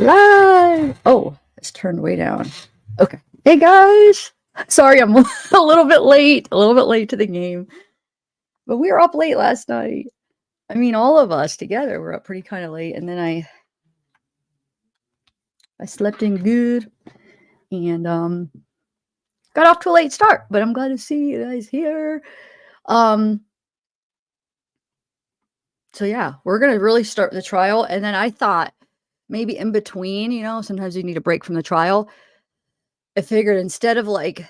Live. Oh, it's turned way down. Okay. Hey guys. Sorry, I'm a little bit late. A little bit late to the game. But we were up late last night. I mean, all of us together were up pretty kind of late, and then I slept in good and got off to a late start. But I'm glad to see you guys here. So yeah, we're gonna really start the trial, and then I thought maybe in between, sometimes you need a break from the trial. I figured instead of like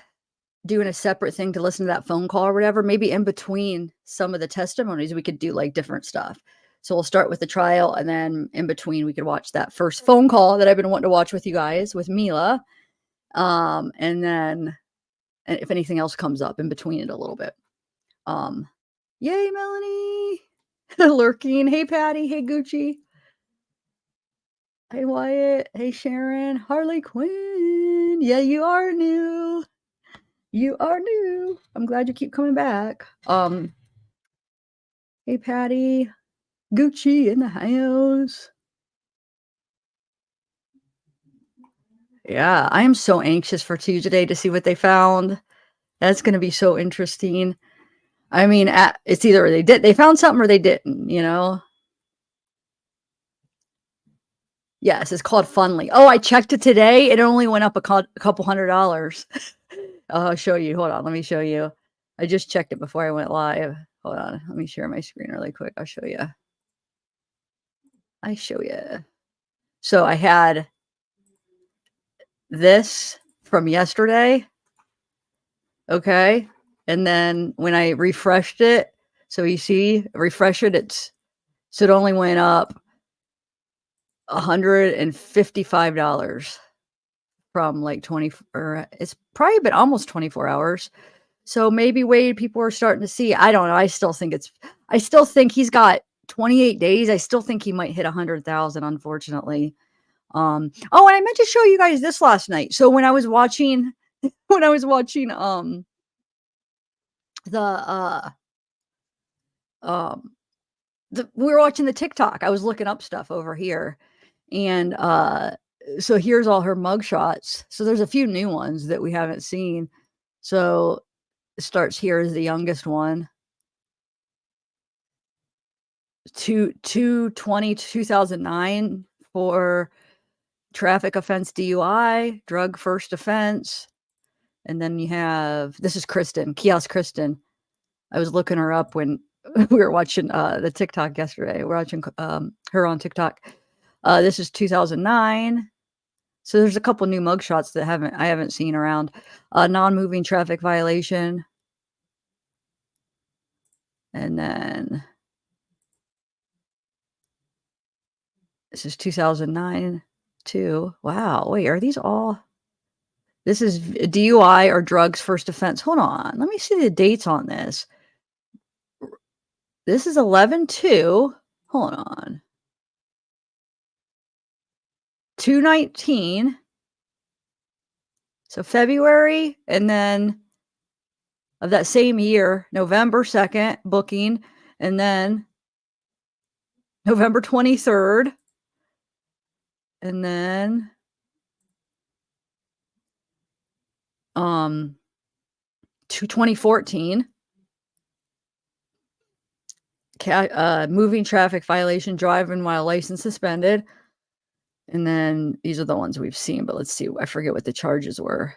doing a separate thing to listen to that phone call or whatever, maybe in between some of the testimonies, we could do like different stuff. So we'll start with the trial, and then in between we could watch that first phone call that I've been wanting to watch with you guys with Mila. And then if anything else comes up in between it a little bit. Yay, Melanie. Lurking. Hey, Patty. Hey, Gucci. Hey, Wyatt. Hey, Sharon. Harley Quinn. Yeah, you are new. You are new. I'm glad you keep coming back. Hey, Patty. Gucci in the house. Yeah, I am so anxious for Tuesday to see what they found. That's going to be so interesting. I mean, it's either they found something or they didn't, Yes, it's called Funly. Oh, I checked it today. It only went up a couple $100. I'll show you. Hold on. Let me show you. I just checked it before I went live. Hold on. Let me share my screen really quick. I'll show you. So I had this from yesterday. Okay. And then when I refreshed it, so you see, refresh it, so it only went up $155 from like 20, or it's probably been almost 24 hours. So maybe Wade, people are starting to see. I don't know. I still think he's got 28 days. I still think he might hit 100,000, unfortunately. Oh, and I meant to show you guys this last night. So when I was watching, we were watching the TikTok. I was looking up stuff over here, and so here's all her mugshots. So there's a few new ones that we haven't seen. So it starts here as the youngest one. 2009 for traffic offense DUI, drug first offense. And then you have, this is Kristen, Kiosk Kristen. I was looking her up when we were watching the TikTok yesterday. We're watching her on TikTok. This is 2009. So there's a couple new mugshots that I haven't seen around. Non-moving traffic violation. And then this is 2009 too. Wow. Wait, are these all? This is DUI or drugs first offense. Hold on. Let me see the dates on this. This is 11/2. Hold on. 2/19. So February, and then of that same year, November 2nd, booking, and then November 23rd, and then to 2014. Moving traffic violation, driving while license suspended. And then these are the ones we've seen, but let's see. I forget what the charges were.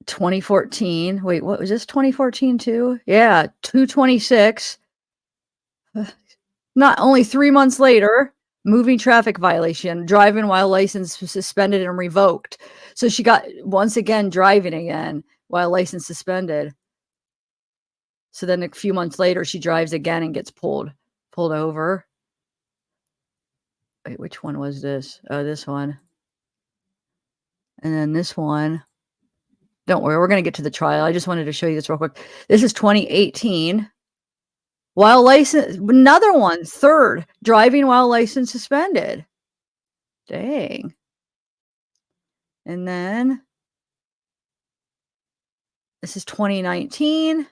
2014. Wait, what was this? 2014 too? Yeah, 226. Not only 3 months later, moving traffic violation, driving while license suspended and revoked. So she got, once again, driving again while license suspended. So then a few months later, she drives again and gets pulled over. Wait, which one was this? Oh, this one. And then this one. Don't worry, we're going to get to the trial. I just wanted to show you this real quick. This is 2018. While license, another one, third, driving while license suspended. Dang. And then this is 2019.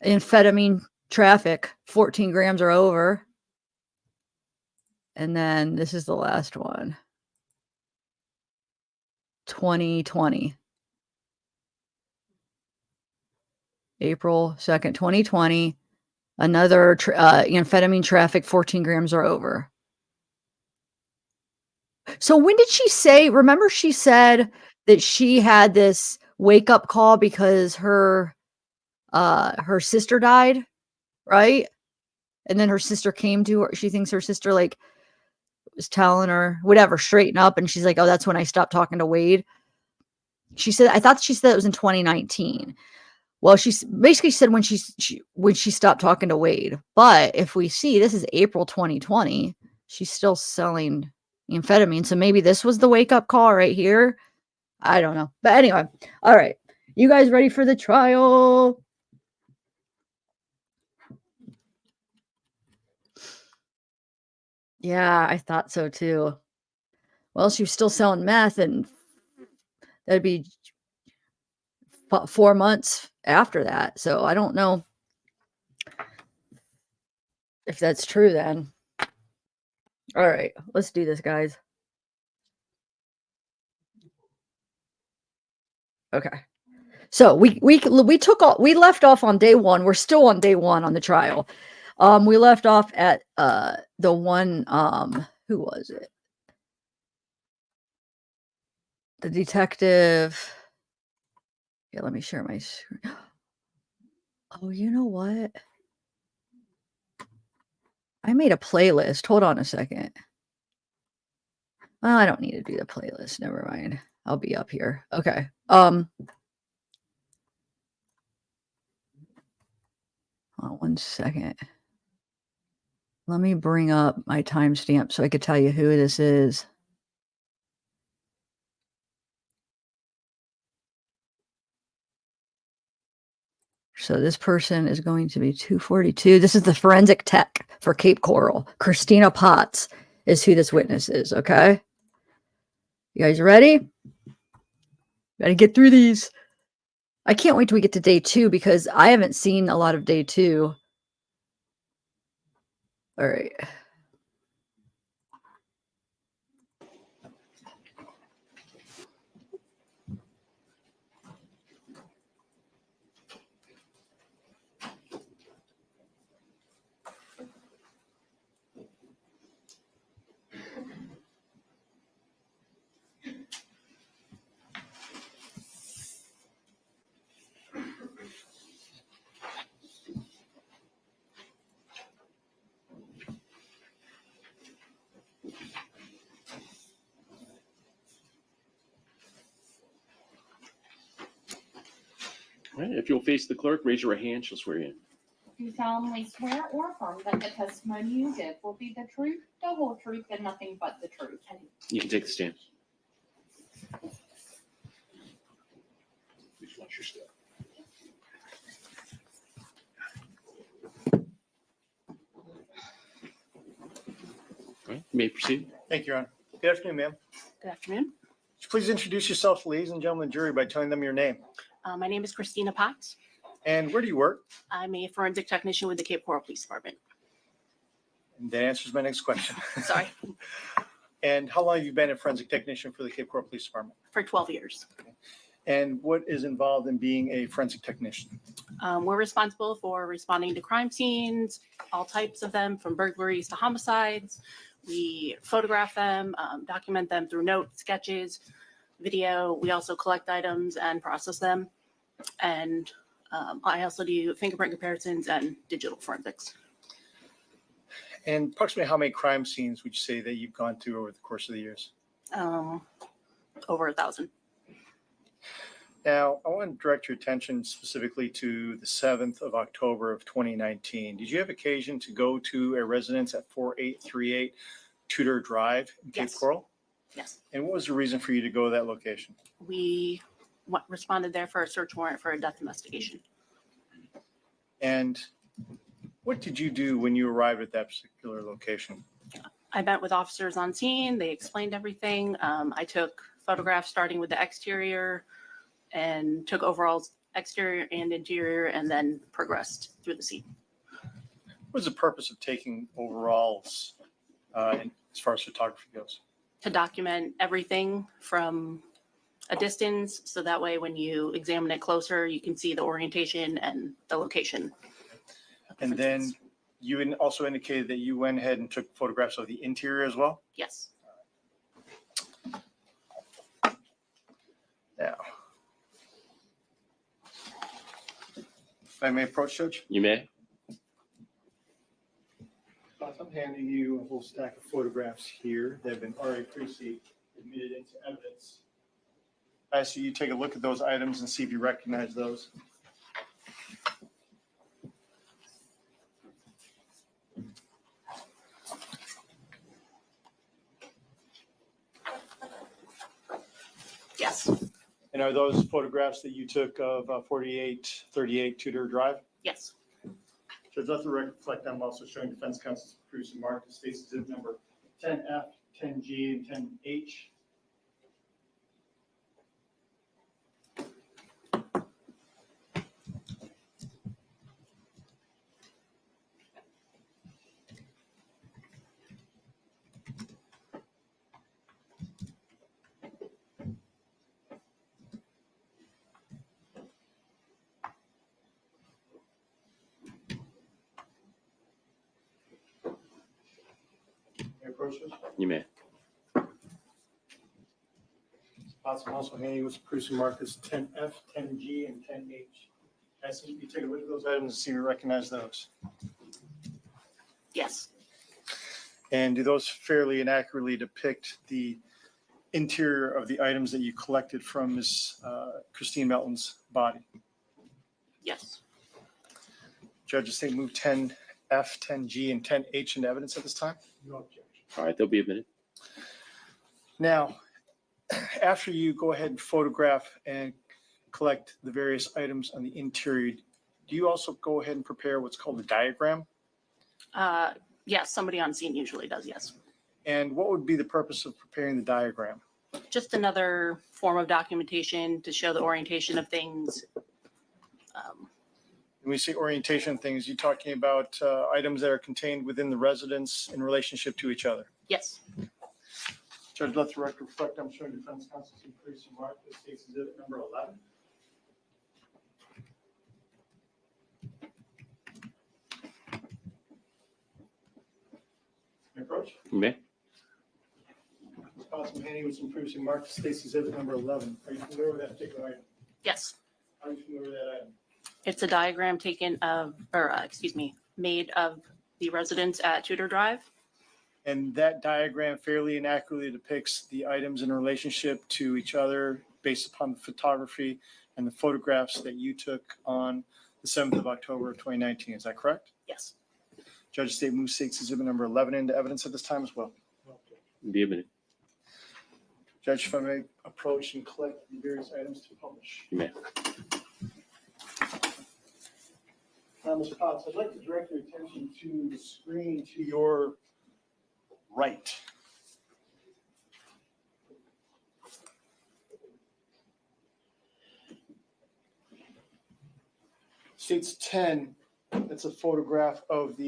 Amphetamine traffic, 14 grams or over. And then this is the last one. 2020. April 2nd, 2020. Another amphetamine traffic, 14 grams or over. So when did she say, remember she said that she had this wake up call because her sister died, right? And then her sister came to her. She thinks her sister like was telling her whatever, straighten up. And she's like, oh, that's when I stopped talking to Wade. She said, I thought she said it was in 2019. Well, she basically said when she stopped talking to Wade. But if we see, this is April 2020, she's still selling amphetamine. So maybe this was the wake up call right here. I don't know. But anyway, all right. You guys ready for the trial? Yeah, I thought so too. Well, she was still selling meth, and that'd be 4 months after that. So I don't know if that's true then. All right, let's do this, guys. Okay. So we left off on day 1. We're still on day 1 on the trial. We left off at the one who was it? The detective. Yeah, let me share my screen. Oh, you know what? I made a playlist. Hold on a second. Well, I don't need to do the playlist. Never mind. I'll be up here. Okay. Hold on 1 second. Let me bring up my timestamp so I could tell you who this is. So this person is going to be 242. This is the forensic tech for Cape Coral. Christina Potts is who this witness is, okay? You guys ready? Gotta get through these. I can't wait till we get to day 2 because I haven't seen a lot of day 2. All right. All right, if you'll face the clerk, raise your right hand, she'll swear you in. Do you solemnly swear or affirm that the testimony you give will be the truth, the whole truth, and nothing but the truth? You can take the stand. Please watch your step. All right, you may proceed. Thank you, Your Honor. Good afternoon, ma'am. Good afternoon. Would you please introduce yourself to ladies and gentlemen of the jury by telling them your name? My name is Christina Potts. And where do you work? I'm a forensic technician with the Cape Coral Police Department. And that answers my next question. Sorry. And how long have you been a forensic technician for the Cape Coral Police Department? For 12 years. And what is involved in being a forensic technician? We're responsible for responding to crime scenes, all types of them, from burglaries to homicides. We photograph them, document them through notes, sketches, video. We also collect items and process them. And I also do fingerprint comparisons and digital forensics. And approximately how many crime scenes would you say that you've gone through over the course of the years? Over 1,000. Now, I want to direct your attention specifically to the 7th of October of 2019. Did you have occasion to go to a residence at 4838 Tudor Drive in Cape Yes. Coral? Yes. And what was the reason for you to go to that location? We responded there for a search warrant for a death investigation. And what did you do when you arrived at that particular location? I met with officers on scene. They explained everything. I took photographs starting with the exterior and took overall exterior and interior, and then progressed through the scene. What was the purpose of taking overalls, and as far as photography goes? To document everything from a distance, so that way when you examine it closer, you can see the orientation and the location. And then you also indicated that you went ahead and took photographs of the interior as well? Yes. Now, if I may approach, Judge? You may. I'm handing you a whole stack of photographs here that have been already previously admitted into evidence. I ask you take a look at those items and see if you recognize those. Yes. And are those photographs that you took of 4838 Tudor Drive? Yes. Judge, let the record reflect I'm also showing defense counsel's producing marked states exhibit number 10F, 10G, and 10H. May I approach this? You may. Possible also handing was producing marked as 10F, 10G, and 10H. I see you take a look at those items and see if you recognize those. Yes. And do those fairly and accurately depict the interior of the items that you collected from Miss Christine Melton's body? Yes. Judge, the state move 10F, 10G, and 10H into evidence at this time? No objection. All right, they'll be admitted. Now, after you go ahead and photograph and collect the various items on the interior, do you also go ahead and prepare what's called a diagram? Yes, somebody on scene usually does, yes. And what would be the purpose of preparing the diagram? Just another form of documentation to show the orientation of things. When we say orientation things, you're talking about items that are contained within the residence in relationship to each other. Yes. Judge, let the record reflect I'm showing defense counsel's increasing mark that states exhibit number 11. May I approach? You may. Councilman Haney with some previously marked states exhibit number 11. Are you familiar with that particular item? Yes. Are you familiar with that item? It's a diagram made of the residence at Tudor Drive. And that diagram fairly and accurately depicts the items in relationship to each other based upon the photography and the photographs that you took on the 7th of October of 2019. Is that correct? Yes. Judge State moves states exhibit number 11 into evidence at this time as well. Be admitted. Judge, if I may approach and collect the various items to publish. You may. Now, Ms. Potts, I'd like to direct your attention to the screen to your right. States 10, that's a photograph of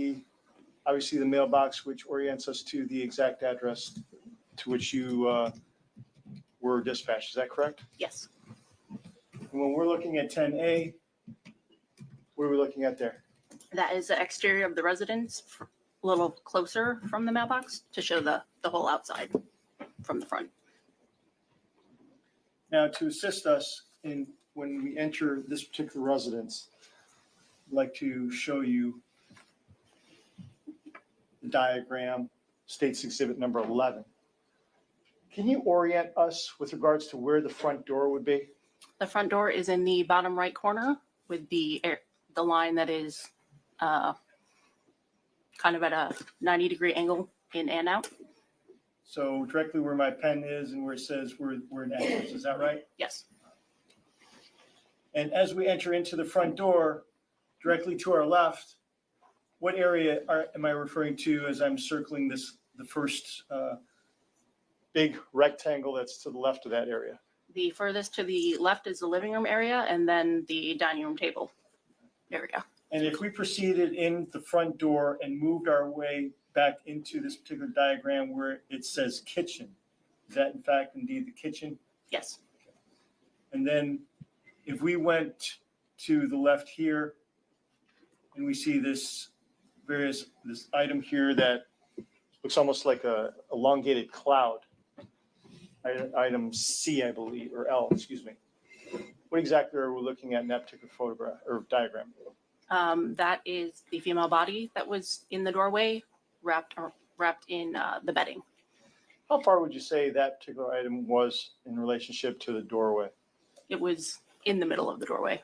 obviously the mailbox, which orients us to the exact address to which you were dispatched. Is that correct? Yes. And when we're looking at 10A, what are we looking at there? That is the exterior of the residence, a little closer from the mailbox to show the whole outside from the front. Now, to assist us in when we enter this particular residence, I'd like to show you the diagram, states exhibit number 11. Can you orient us with regards to where the front door would be? The front door is in the bottom right corner with the line that is kind of at a 90-degree angle in and out. So directly where my pen is and where it says we're in entrance, is that right? Yes. And as we enter into the front door, directly to our left, what area am I referring to as I'm circling the first big rectangle that's to the left of that area? The furthest to the left is the living room area and then the dining room table area. And if we proceeded in the front door and moved our way back into this particular diagram where it says kitchen, is that in fact indeed the kitchen? Yes. And then if we went to the left here and we see this item here that looks almost like a elongated cloud. Item C, I believe, or L, excuse me. What exactly are we looking at in that particular photograph or diagram? That is the female body that was in the doorway, wrapped in the bedding. How far would you say that particular item was in relationship to the doorway? It was in the middle of the doorway.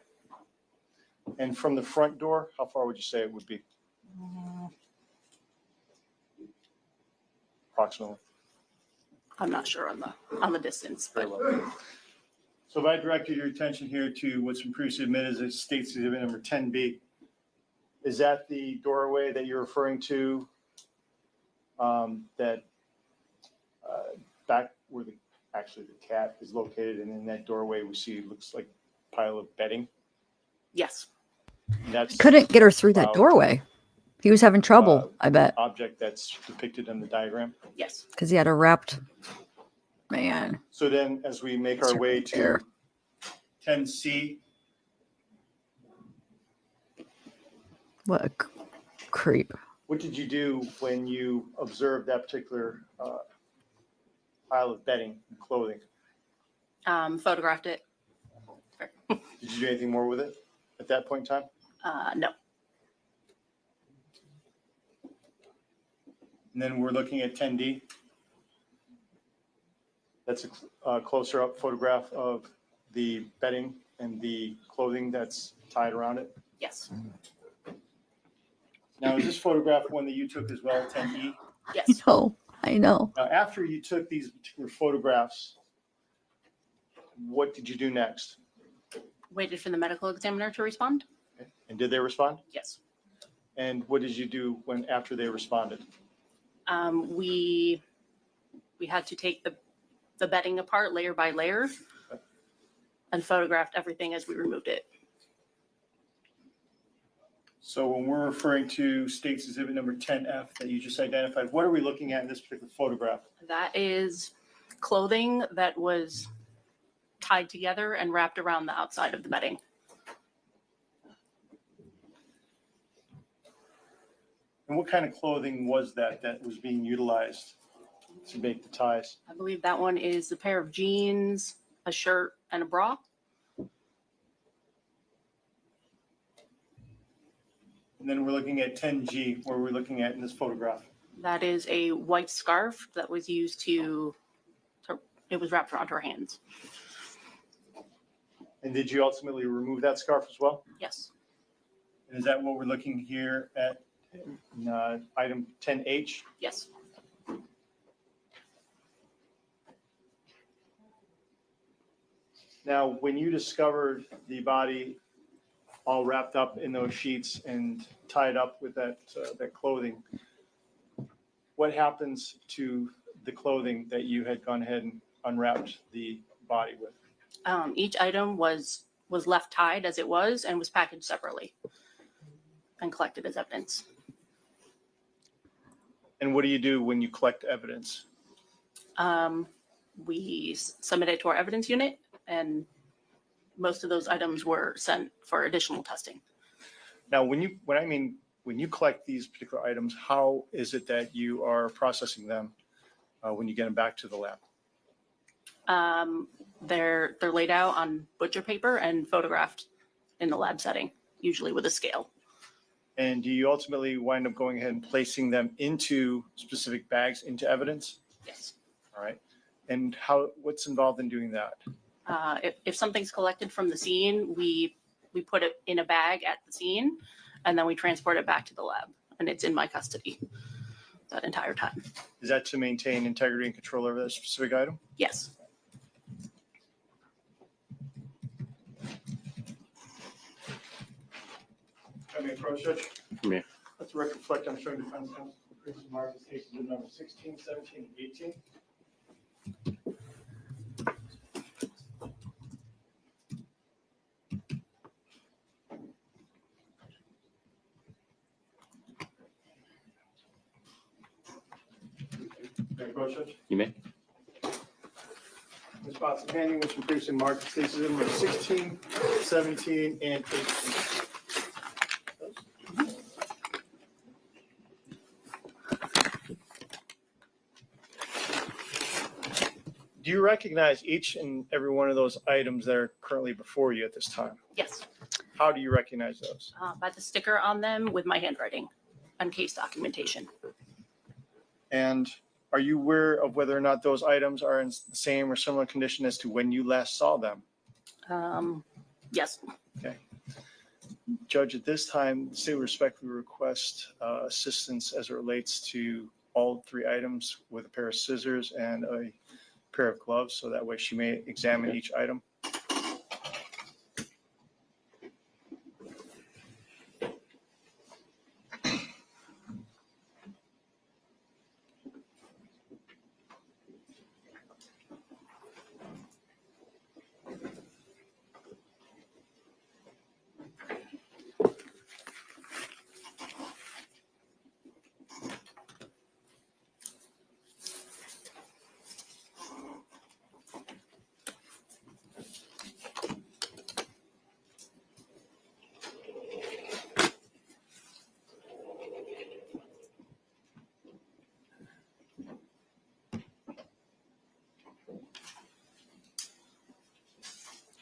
And from the front door, how far would you say it would be? Approximately. I'm not sure on the distance, but So if I directed your attention here to what's been previously admitted as State's Exhibit number 10B, is that the doorway that you're referring to? That back where the cat is located, and in that doorway we see it looks like a pile of bedding. yes. And that's Couldn't get her through that Wow. doorway. He was having trouble, I bet, object that's depicted in the diagram. Yes. because he had a wrapped man. So then, as we make our way to There. 10C, What a creep. what did you do when you observed that particular pile of bedding and clothing? Photographed it. Did you do anything more with it at that point in time? No. And then we're looking at 10D. That's a closer up photograph of the bedding and the clothing that's tied around it. Yes. Now, is this photograph one that you took as well, 10E? Yes. I know. Now, after you took these particular photographs, what did you do next? Waited for the medical examiner to respond. And did they respond? Yes. And what did you do after they responded? We had to take the bedding apart layer by layer and photographed everything as we removed it. So when we're referring to State's Exhibit number 10F that you just identified, what are we looking at in this particular photograph? That is clothing that was tied together and wrapped around the outside of the bedding. And what kind of clothing was that was being utilized to make the ties? I believe that one is a pair of jeans, a shirt, and a bra. And then we're looking at 10G, where we're looking at in this photograph. That is a white scarf that was used it was wrapped around her hands. And did you ultimately remove that scarf as well? Yes. And is that what we're looking here at item 10H? Yes. Now, when you discovered the body all wrapped up in those sheets and tied up with that clothing, what happens to the clothing that you had gone ahead and unwrapped the body with? Each item was left tied as it was and was packaged separately and collected as evidence. And what do you do when you collect evidence? We submit it to our evidence unit, and most of those items were sent for additional testing. Now, when you collect these particular items, how is it that you are processing them when you get them back to the lab? They're laid out on butcher paper and photographed in the lab setting, usually with a scale. And do you ultimately wind up going ahead and placing them into specific bags into evidence? Yes. All right. And what's involved in doing that? If something's collected from the scene, we put it in a bag at the scene, and then we transport it back to the lab, and it's in my custody that entire time. Is that to maintain integrity and control over that specific item? Yes. Let me approach it. Yeah. Let's reflect on showing defense counsel increasing marks in cases of number 16, 17, and 18. Approach, Judge. You may. Ms. Watson, handing was from previously marked cases number 16, 17, and 18. Do you recognize each and every one of those items that are currently before you at this time? Yes, How do you recognize those? by the sticker on them with my handwriting on case documentation. And are you aware of whether or not those items are in the same or similar condition as to when you last saw them? Yes, Okay. Judge, at this time, the state would respectfully request assistance as it relates to all three items with a pair of scissors and a pair of gloves, so that way she may examine each item.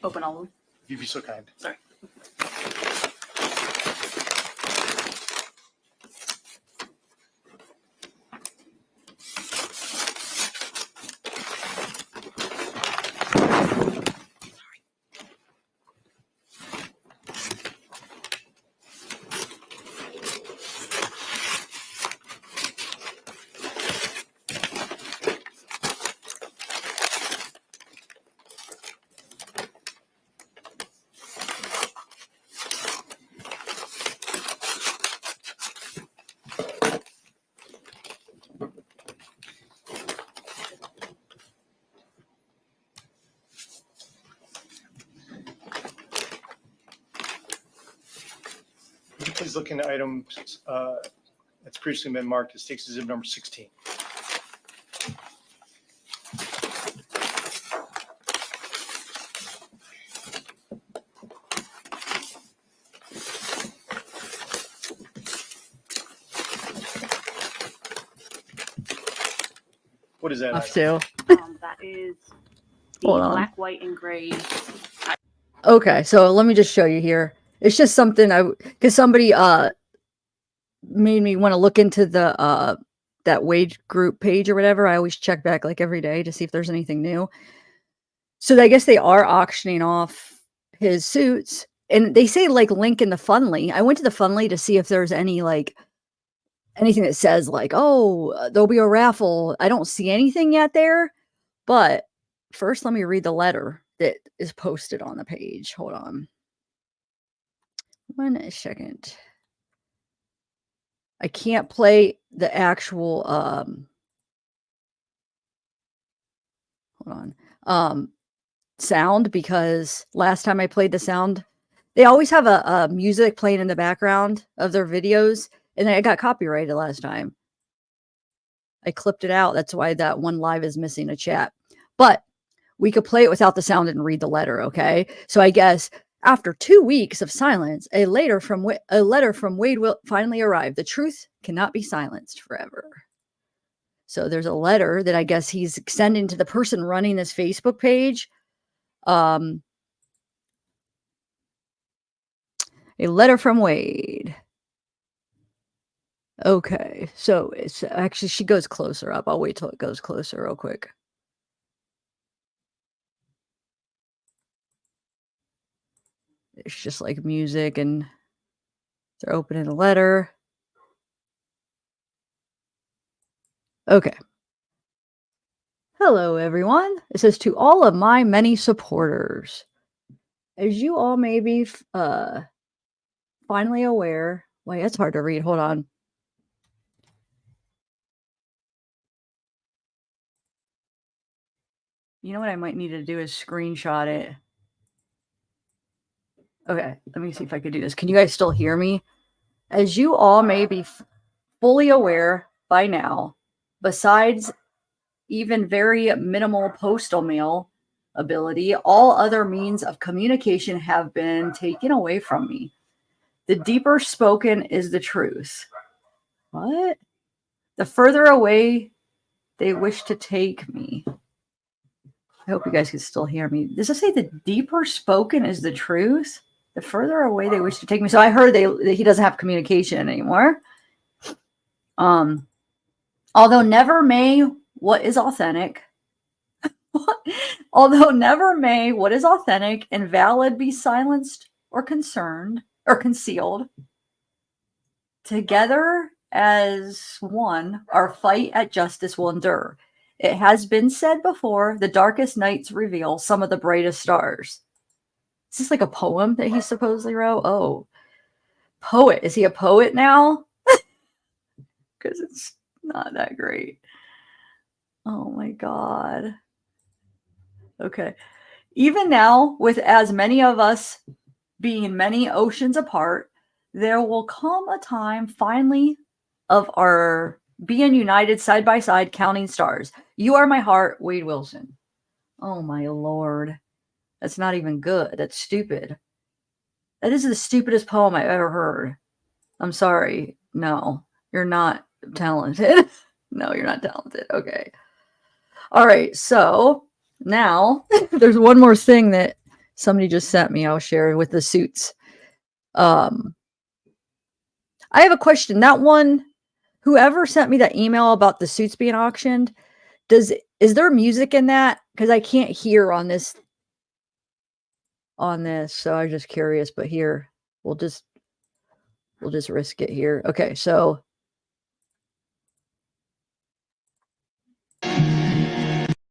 open all of them. If you'd be so kind. Sorry. Would you please look into items that's previously been marked as takes exhibit number 16. What is that? Have item? to. That is the Hold on. black, white, and gray. Okay, so let me just show you here. It's just something because somebody made me want to look into the that wage group page or whatever. I always check back like every day to see if there's anything new. So I guess they are auctioning off his suits, and they say like link in the Fundly. I went to the Fundly to see if there's any like anything that says like, oh, there'll be a raffle. I don't see anything yet there, but first let me read the letter that is posted on the page. Hold on. 1 second. I can't play the actual hold on. Sound, because last time I played the sound, they always have a music playing in the background of their videos, and I got copyrighted last time. I clipped it out. That's why that one live is missing a chat. But we could play it without the sound and read the letter, okay? So I guess after 2 weeks of silence, a letter from Wade will finally arrive. The truth cannot be silenced forever. So there's a letter that I guess he's sending to the person running this Facebook page. A letter from Wade. Okay, so it's actually, she goes closer up. I'll wait till it goes closer real quick. It's just like music, and they're opening a letter. Okay. Hello, everyone. It says, to all of my many supporters. As you all may be finally aware. Wait, that's hard to read. Hold on. You know what I might need to do is screenshot it. Okay, let me see if I could do this. Can you guys still hear me? As you all may be fully aware by now, besides even very minimal postal mail ability. All other means of communication have been taken away from me. The deeper spoken is the truth. What? The further away they wish to take me. I hope you guys can still hear me. Does it say the deeper spoken is the truth? The further away they wish to take me. So I heard that he doesn't have communication anymore. Although never may what is authentic. Although never may what is authentic and valid be silenced or concerned or concealed. Together as one, our fight at justice will endure. It has been said before, the darkest nights reveal some of the brightest stars. Is this like a poem that he supposedly wrote? Oh, poet. Is he a poet now? Because it's not that great. Oh my God. Okay. Even now, with as many of us being many oceans apart, there will come a time finally of our being united side by side, counting stars. You are my heart, Wade Wilson. Oh my Lord. That's not even good. That's stupid. That is the stupidest poem I've ever heard. I'm sorry. No, you're not talented. No, you're not talented. Okay. All right. So now there's one more thing that somebody just sent me. I'll share with the suits. I have a question. That one, whoever sent me that email about the suits being auctioned, is there music in that? Because I can't hear on this. So I'm just curious, but here we'll just risk it here. Okay, so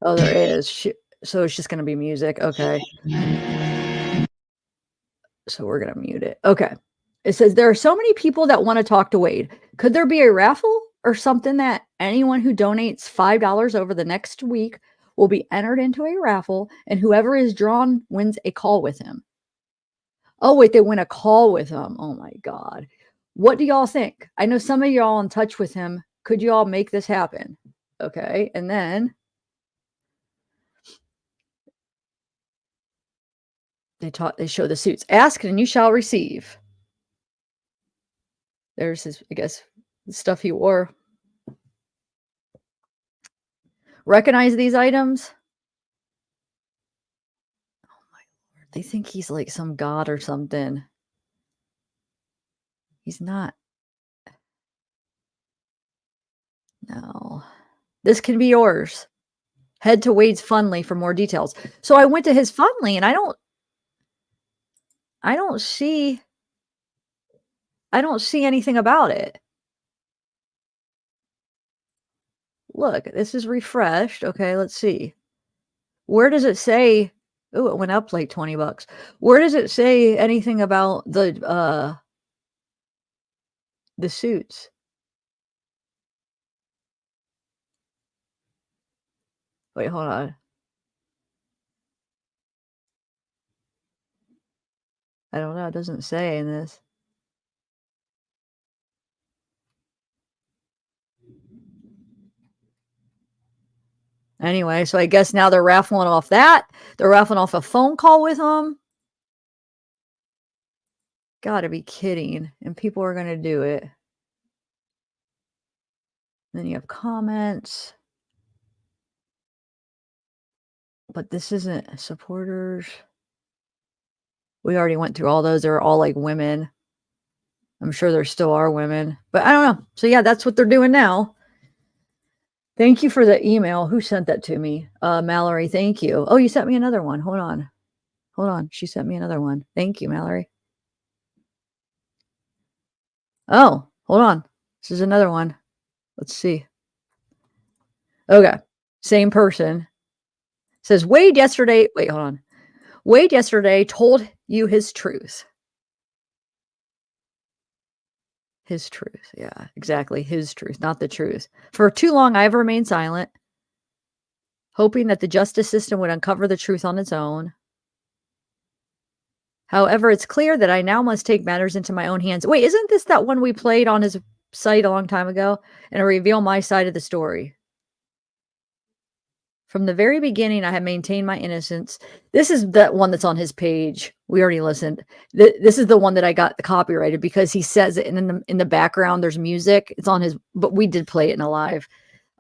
oh, there is. So it's just gonna be music. Okay. So we're gonna mute it. Okay. It says there are so many people that want to talk to Wade. Could there be a raffle or something that anyone who donates $5 over the next week will be entered into a raffle, and whoever is drawn wins a call with him? Oh, wait, they win a call with him. Oh my God. What do y'all think? I know some of y'all in touch with him. Could you all make this happen? Okay. And then they show the suits. Ask and you shall receive. There's his, I guess, the stuff he wore. Recognize these items? Oh my Lord. They think he's like some god or something. He's not. No. This can be yours. Head to Wade's Fundly for more details. So I went to his Fundly and I don't see anything about it. Look, this is refreshed. Okay, let's see. Where does it say? Oh, it went up like $20. Where does it say anything about the suits? Wait, hold on. I don't know. It doesn't say in this. Anyway, so I guess now they're raffling off that. They're raffling off a phone call with them. Gotta be kidding. And people are going to do it. Then you have comments. But this isn't supporters. We already went through all those. They're all like women. I'm sure there still are women. But I don't know. So yeah, that's what they're doing now. Thank you for the email. Who sent that to me? Mallory, thank you. Oh, you sent me another one. Hold on. She sent me another one. Thank you, Mallory. Oh, hold on. This is another one. Let's see. Okay. Same person. Says Wade yesterday. Wait, hold on. Wade yesterday told you his truth. His truth. Yeah, exactly. His truth, not the truth. For too long, I've remained silent, hoping that the justice system would uncover the truth on its own. However, it's clear that I now must take matters into my own hands. Wait, isn't this that one we played on his site a long time ago? And reveal my side of the story. From the very beginning, I have maintained my innocence. This is that one that's on his page. We already listened. This is the one that I got the copyrighted because he says it, and in the background there's music. It's on his, but we did play it in a live.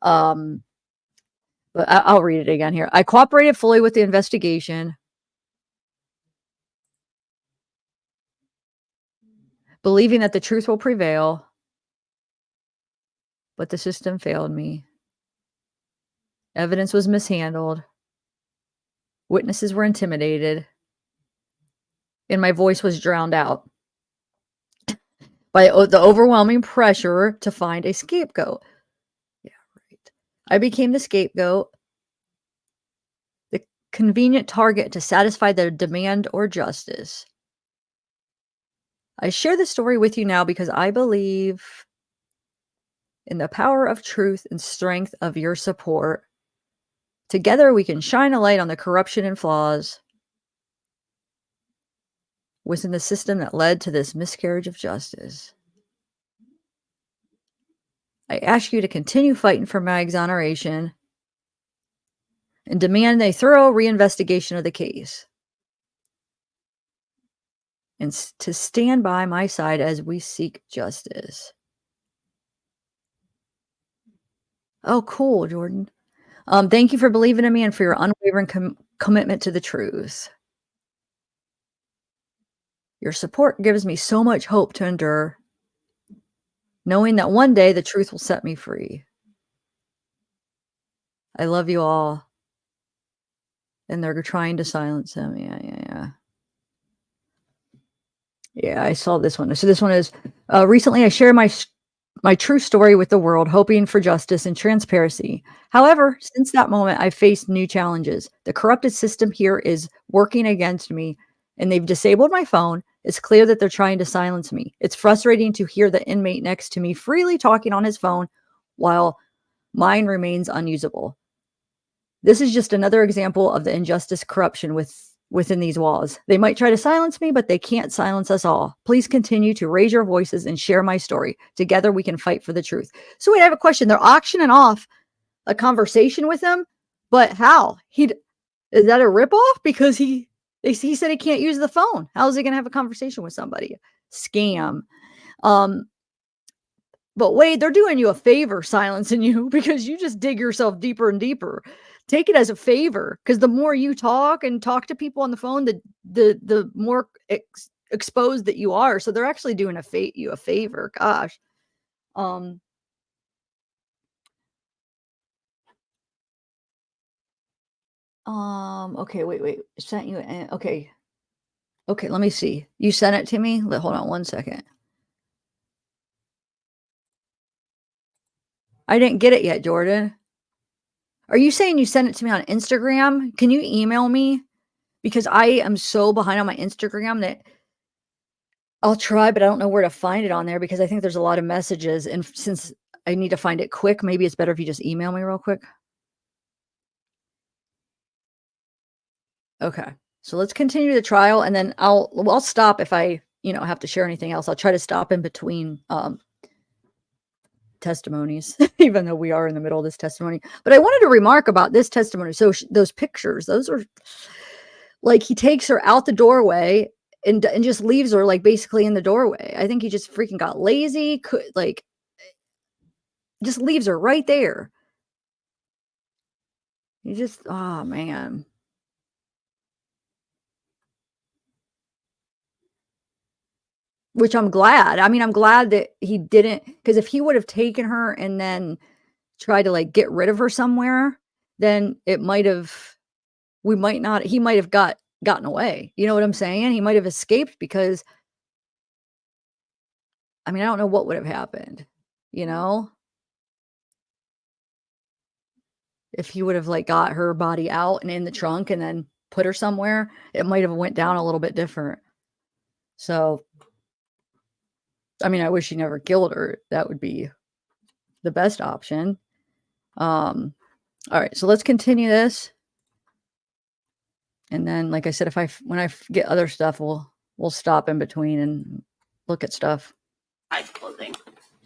But I'll read it again here. I cooperated fully with the investigation, believing that the truth will prevail, but the system failed me. Evidence was mishandled. Witnesses were intimidated. And my voice was drowned out by the overwhelming pressure to find a scapegoat. Yeah, right. I became the scapegoat, the convenient target to satisfy their demand or justice. I share this story with you now because I believe in the power of truth and strength of your support. Together, we can shine a light on the corruption and flaws within the system that led to this miscarriage of justice. I ask you to continue fighting for my exoneration and demand a thorough reinvestigation of the case, and to stand by my side as we seek justice. Oh, cool, Jordan. Thank you for believing in me and for your unwavering commitment to the truth. Your support gives me so much hope to endure, knowing that one day the truth will set me free. I love you all. And they're trying to silence him. Yeah, I saw this one. So this one is, recently I shared my true story with the world, hoping for justice and transparency. However, since that moment, I've faced new challenges. The corrupted system here is working against me, and they've disabled my phone. It's clear that they're trying to silence me. It's frustrating to hear the inmate next to me freely talking on his phone while mine remains unusable. This is just another example of the injustice, corruption within these walls. They might try to silence me, but they can't silence us all. Please continue to raise your voices and share my story. Together we can fight for the truth. So wait, I have a question. They're auctioning off a conversation with him, but how? Is that a ripoff? Because he said he can't use the phone. How is he going to have a conversation with somebody? Scam. But wait, they're doing you a favor silencing you, because you just dig yourself deeper and deeper. Take it as a favor, because the more you talk to people on the phone, the more exposed that you are. So they're actually doing you a favor. Gosh. Okay, wait. Sent you okay. Okay, let me see. You sent it to me? Hold on one second. I didn't get it yet, Jordan. Are you saying you sent it to me on Instagram? Can you email me? Because I am so behind on my Instagram that I'll try, but I don't know where to find it on there, because I think there's a lot of messages. And since I need to find it quick, maybe it's better if you just email me real quick. Okay. So let's continue the trial, and then I'll stop if I, have to share anything else. I'll try to stop in between testimonies, even though we are in the middle of this testimony. But I wanted to remark about this testimony. So those pictures, those are like, he takes her out the doorway and just leaves her, like, basically in the doorway. I think he just freaking got lazy, just leaves her right there. He just, oh man. Which I'm glad. I mean, I'm glad that he didn't, because if he would have taken her and then tried to, like, get rid of her somewhere, then he might have gotten away. You know what I'm saying? He might have escaped, because I mean, I don't know what would have happened, if he would have, like, got her body out and in the trunk and then put her somewhere. It might have went down a little bit different. So, I mean, I wish he never killed her. That would be the best option. All right, so let's continue this. And then, like I said, when I get other stuff, we'll stop in between and look at stuff. Eyes closing.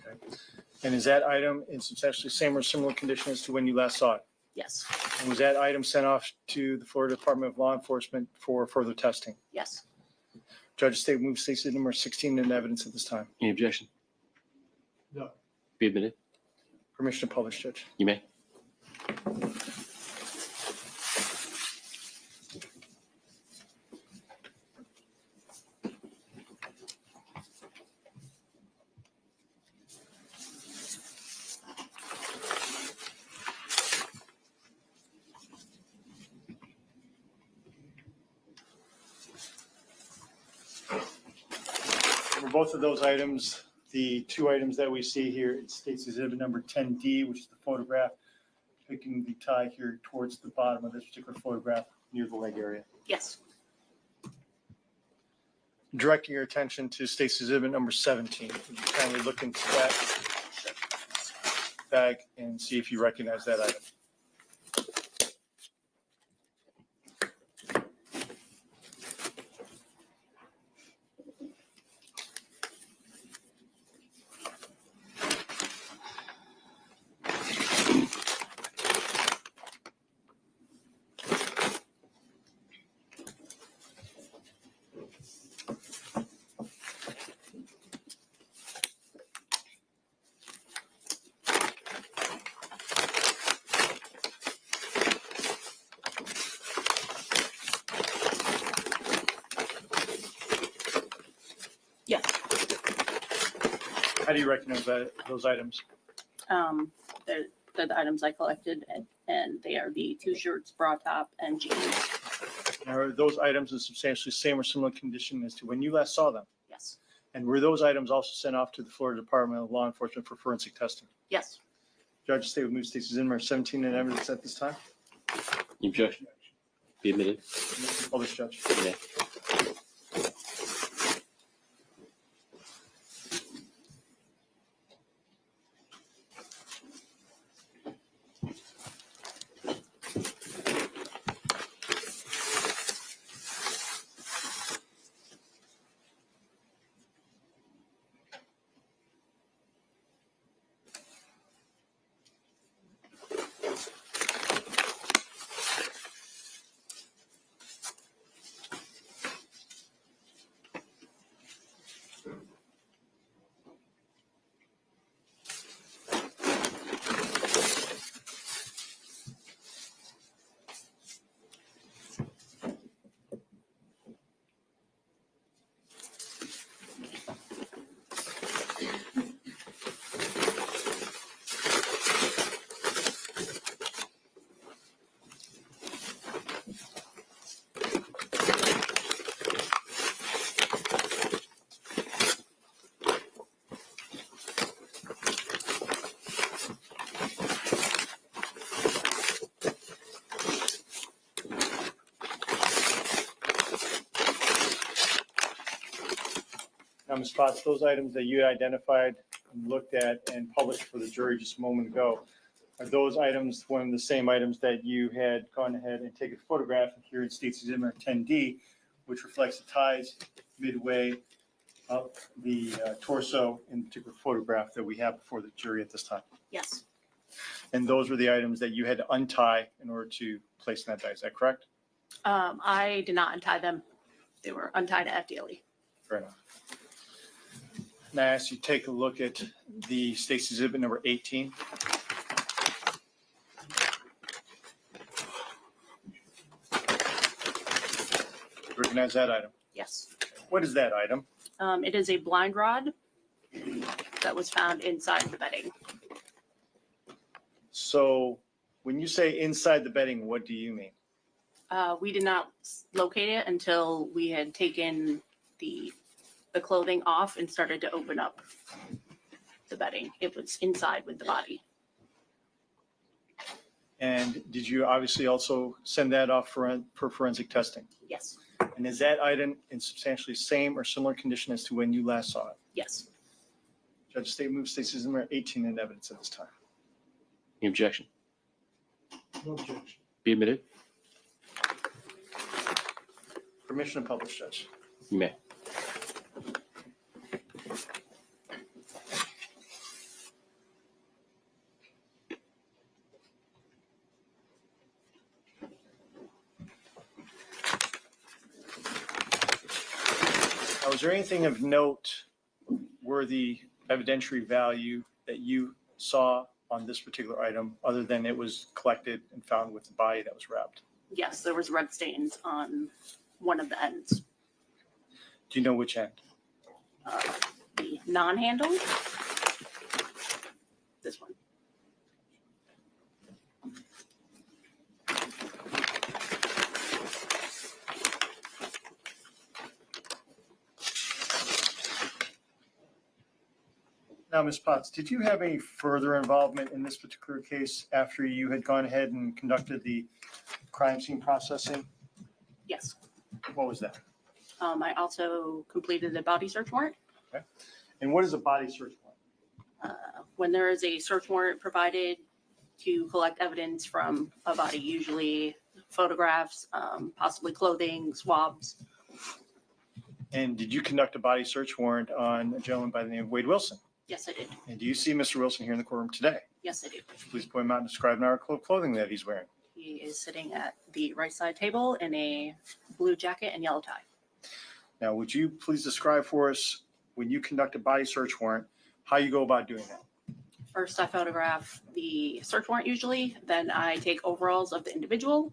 Okay. And is that item in substantially same or similar condition as to when you last saw it? Yes. And was that item sent off to the Florida Department of Law Enforcement for further testing? Yes. Judge of State moves State Number 16 into evidence at this time. Any objection? No. Be admitted. Permission to publish, Judge. You may. For both of those items, the two items that we see here, it states exhibit number 10D, which is the photograph, picking the tie here towards the bottom of this particular photograph near the leg area. Yes. Directing your attention to state's exhibit number 17. Would you kindly look into that bag and see if you recognize that item? Yes. How do you recognize those items? They're the items I collected, and they are the 2 shirts, bra top, and jeans. Are those items in substantially same or similar condition as to when you last saw them? Yes. And were those items also sent off to the Florida Department of Law Enforcement for forensic testing? Yes. Judge of State would move State's number 17 in evidence at this time. Any objection? Be admitted. Publish, Judge. You may. Now, Ms. Potts, those items that you identified and looked at and published for the jury just a moment ago, are those items one of the same items that you had gone ahead and taken a photograph of here in State's Exhibit 10D, which reflects the ties midway up the torso in the particular photograph that we have before the jury at this time? Yes. And those were the items that you had to untie in order to place in that bag. Is that correct? I did not untie them. They were untied at FDLE. Fair enough. Now, I ask you to take a look at the State's Exhibit number 18. Recognize that item. Yes. What is that item? It is a blind rod that was found inside the bedding. So when you say inside the bedding, what do you mean? We did not locate it until we had taken the clothing off and started to open up the bedding. It was inside with the body. And did you obviously also send that off for forensic testing? Yes. And is that item in substantially same or similar condition as to when you last saw it? Yes. Judge State moves State's Exhibit 18 in evidence at this time. Any objection? No objection. Be admitted. Permission to publish, Judge. You may. Was there anything of note worthy evidentiary value that you saw on this particular item, other than it was collected and found with the body that was wrapped? Yes, there was red stains on one of the ends. Do you know which end? The non-handle, this one. Now, Ms. Potts, did you have any further involvement in this particular case after you had gone ahead and conducted the crime scene processing? Yes. What was that? I also completed a body search warrant. And what is a body search warrant? When there is a search warrant provided to collect evidence from a body, usually photographs, possibly clothing, swabs. And did you conduct a body search warrant on a gentleman by the name of Wade Wilson? Yes, I did. And do you see Mr. Wilson here in the courtroom today? Yes, I do. Please point him out and describe an article of clothing that he's wearing. He is sitting at the right side table in a blue jacket and yellow tie. Now, would you please describe for us, when you conduct a body search warrant, how you go about doing that? First, I photograph the search warrant usually, then I take overalls of the individual,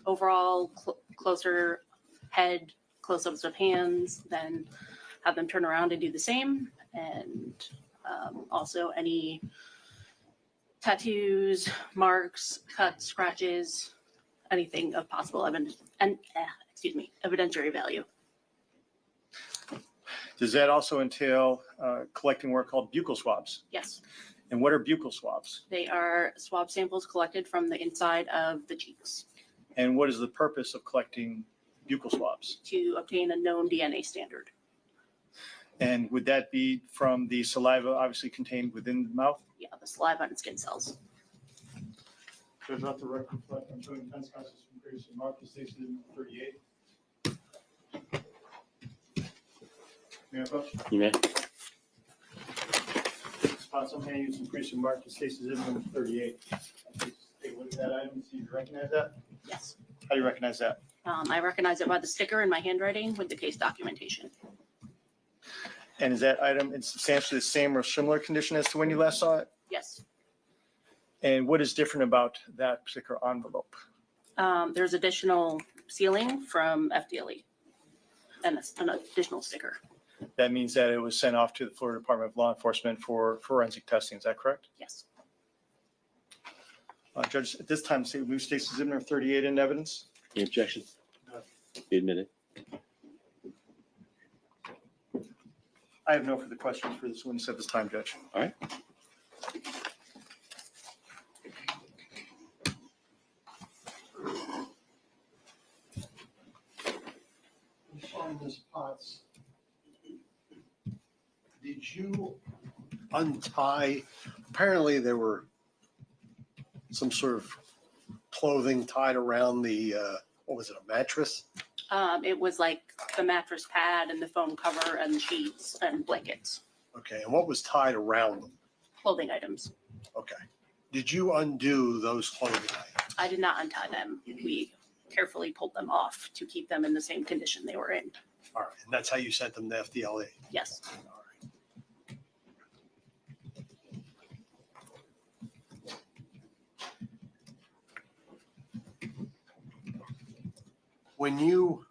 overall, closer head, close-ups of hands, then have them turn around and do the same. And also any tattoos, marks, cuts, scratches, anything of possible evidence, and evidentiary value. Does that also entail collecting what are called buccal swabs? Yes, And what are buccal swabs? they are swab samples collected from the inside of the cheeks And what is the purpose of collecting buccal swabs? to obtain a known DNA standard. And would that be from the saliva obviously contained within the mouth? Yeah, the saliva and skin cells. Judge, let the record reflect I'm showing defense counsel from previous remark to station 38. May I approach? You may. Spots, I'm handing you some previous remark to station number 38. Please take a look at that item and see if you recognize that. Yes. How do you recognize that? I recognize it by the sticker in my handwriting with the case documentation. And is that item in substantially the same or similar condition as to when you last saw it? Yes. And what is different about that particular envelope? There's additional sealing from FDLE and an additional sticker. That means that it was sent off to the Florida Department of Law Enforcement for forensic testing. Is that correct? Yes. Judge, at this time, say move Stacy Zimner 38 into evidence. Any objection? Be admitted. I have no further questions for this witness at this time, Judge. All right. Ms. Potts, did you untie, apparently there were some sort of clothing tied around the, what was it, a mattress? It was like the mattress pad and the foam cover and sheets and blankets, Okay, and what was tied around them? clothing items. Okay. Did you undo those clothing items? I did not untie them. We carefully pulled them off to keep them in the same condition they were in. All right, and that's how you sent them to FDLE? Yes. All right. When you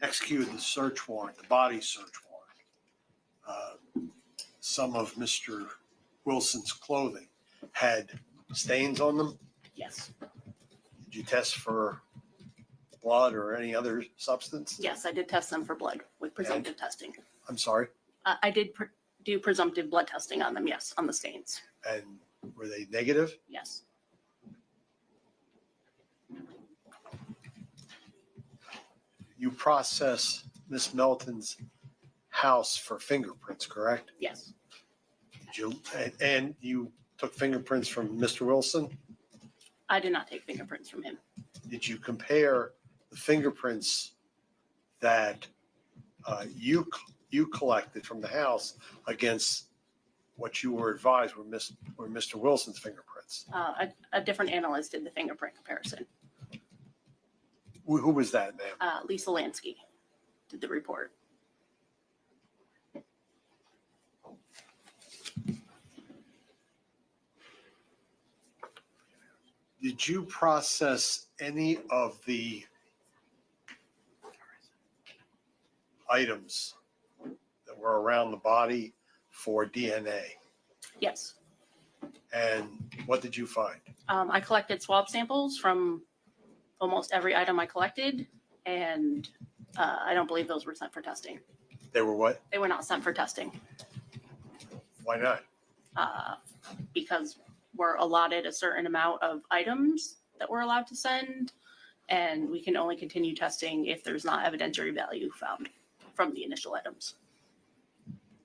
executed the search warrant, the body search warrant, some of Mr. Wilson's clothing had stains on them. Yes. Did you test for blood or any other substance? Yes, I did test them for blood with presumptive testing. I'm sorry. I did do presumptive blood testing on them, yes, on the stains. And were they negative? Yes. You process Miss Melton's house for fingerprints, correct? Yes. Did you, and you took fingerprints from Mr. Wilson? I did not take fingerprints from him. Did you compare the fingerprints that you collected from the house against what you were advised were Mr. Wilson's fingerprints? A different analyst did the fingerprint comparison. Who was that, ma'am? Lisa Lansky did the report. Did you process any of the items that were around the body for DNA? Yes. And what did you find? I collected swab samples from almost every item I collected, and I don't believe those were sent for testing. They were what? They were not sent for testing Why not? because we're allotted a certain amount of items that we're allowed to send, and we can only continue testing if there's not evidentiary value found from the initial items.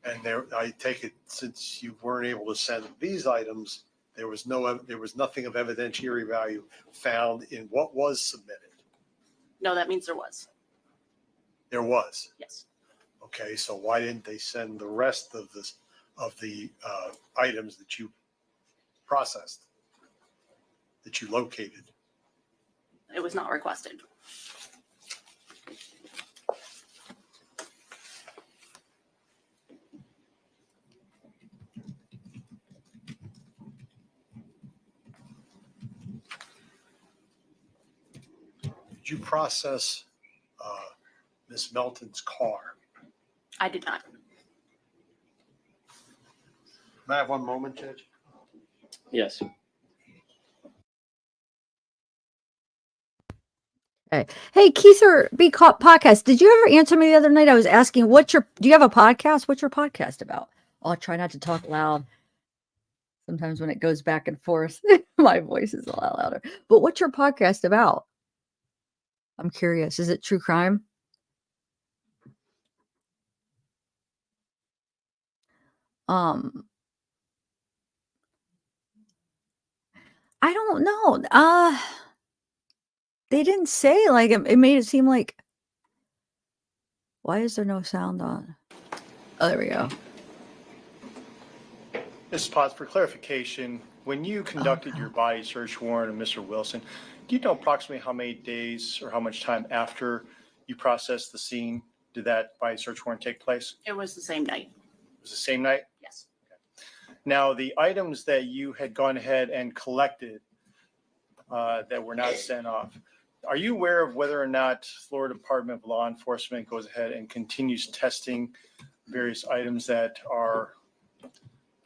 And there, I take it, since you weren't able to send these items, there was nothing of evidentiary value found in what was submitted. No, that means there was. There was. Yes. Okay, so why didn't they send the rest of the items that you processed, that you located? It was not requested. Did you process Miss Melton's car? I did not. May I have one moment, Judge? Yes. Hey, Keither B podcast. Did you ever answer me the other night? I was asking, do you have a podcast? What's your podcast about? I'll try not to talk loud. Sometimes when it goes back and forth, my voice is a lot louder. But what's your podcast about? I'm curious. Is it true crime? I don't know. They didn't say, like, it made it seem like, why is there no sound on? Oh, there we go. Mrs. Potts, for clarification, when you conducted your body search warrant of Mr. Wilson, do you know approximately how many days or how much time after you processed the scene did that body search warrant take place? It was the same night. It was the same night? Yes. Now, the items that you had gone ahead and collected that were not sent off, are you aware of whether or not Florida Department of Law Enforcement goes ahead and continues testing various items that are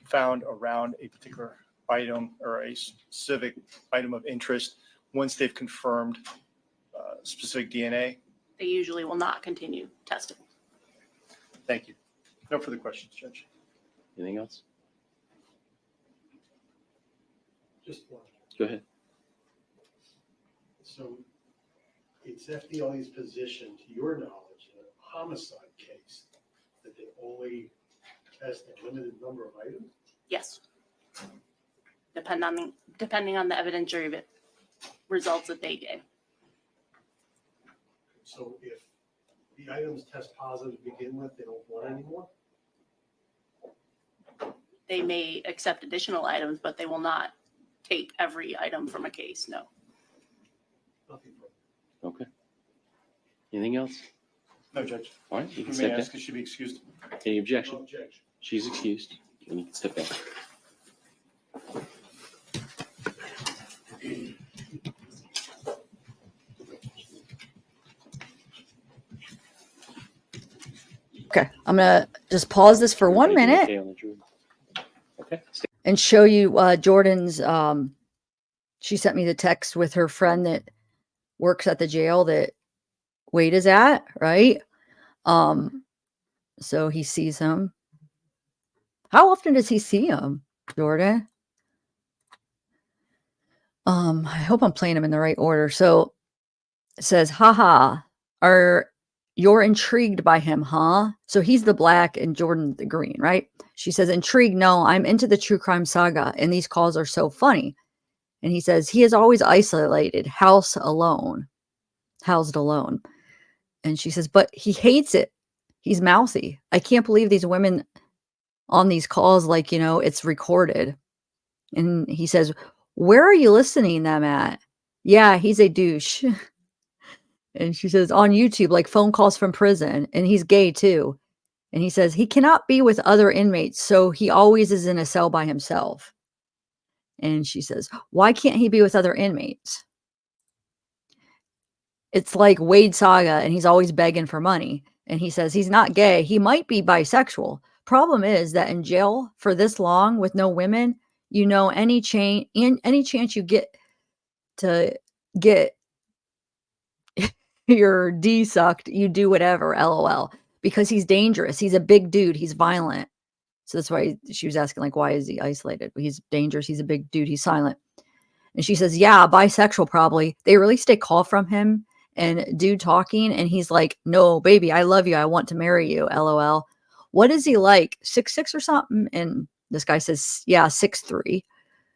found around a particular item or a specific item of interest once they've confirmed specific DNA? They usually will not continue testing. Thank you. No further questions, Judge. Anything else? Just one. Go ahead. So it's FDLE's position, to your knowledge, in a homicide case, that they only test a limited number of items? Yes. Depending on the evidentiary results that they gave. So if the items test positive to begin with, they don't want any more? They may accept additional items, but they will not take every item from a case, no. Nothing further. Okay. Anything else? No, Judge. All right, you can You may step down. ask, it should be excused. Any No objection? objection. She's excused. And you can step down. Okay, I'm gonna just pause this for 1 Everybody minute okay on the jury? Okay. and show you Jordan's. She sent me the text with her friend that works at the jail that Wade is at, right? So he sees him. How often does he see him, Jordan? I hope I'm playing him in the right order. So it says, haha, you're intrigued by him, huh? So he's the black and Jordan the green, right? She says, intrigued, no, I'm into the true crime saga, and these calls are so funny. And he says, he is always isolated, housed alone. And she says, but he hates it. He's mouthy. I can't believe these women on these calls, like, it's recorded. And he says, where are you listening them at? Yeah, he's a douche. And she says, on YouTube, like phone calls from prison, and he's gay too. And he says he cannot be with other inmates, so he always is in a cell by himself. And she says, why can't he be with other inmates? It's like Wade Saga, and he's always begging for money. And he says he's not gay. He might be bisexual. Problem is that in jail for this long with no women, you know, any chance you get to get your D sucked, you do whatever, LOL. Because he's dangerous. He's a big dude. He's violent. So that's why she was asking, like, why is he isolated? He's dangerous. He's a big dude. He's silent. And she says, yeah, bisexual probably. They released a call from him and dude talking. And he's like, no, baby, I love you. I want to marry you. LOL. What is he like? 6'6" or something? And this guy says, yeah, 6'3",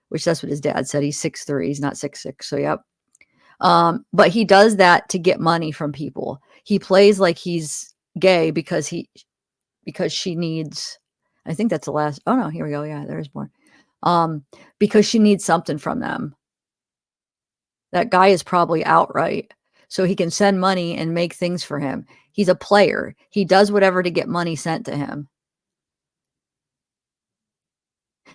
which that's what his dad said. He's 6'3". He's not 6'6". So, yep. But he does that to get money from people. He plays like he's gay because she needs, I think that's the last. Oh no, here we go. Yeah, there's more. Because she needs something from them. That guy is probably outright. So he can send money and make things for him. He's a player. He does whatever to get money sent to him.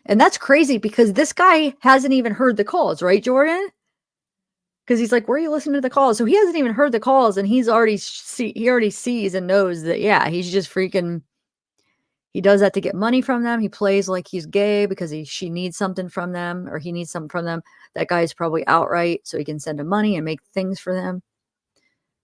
And that's crazy because this guy hasn't even heard the calls, right, Jordan? Because he's like, where are you listening to the calls? So he hasn't even heard the calls, and he already sees and knows that, yeah, he's just freaking, he does that to get money from them. He plays like he's gay because she needs something from them, or he needs something from them. That guy is probably outright, so he can send them money and make things for them.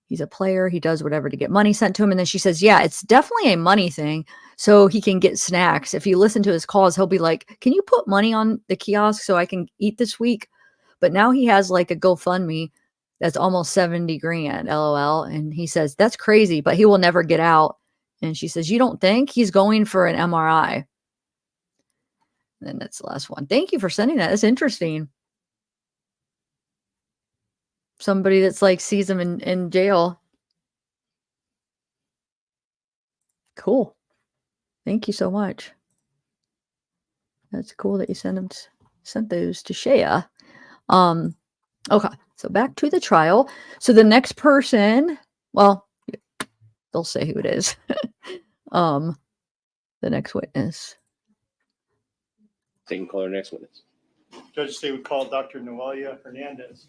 He's a player. He does whatever to get money sent to him. And then she says, yeah, it's definitely a money thing. So he can get snacks. If you listen to his calls, he'll be like, can you put money on the kiosk so I can eat this week? But now he has like a GoFundMe that's almost 70 grand, LOL. And he says, that's crazy, but he will never get out. And she says, you don't think? He's going for an MRI. And then that's the last one. Thank you for sending that. That's interesting. Somebody that's like sees him in jail. Cool. Thank you so much. That's cool that you sent those to Shea. Okay, so back to the trial. So the next person, well, they'll say who it is. The next witness. They can call our next witness. Judge State would call Dr. Noelia Hernandez.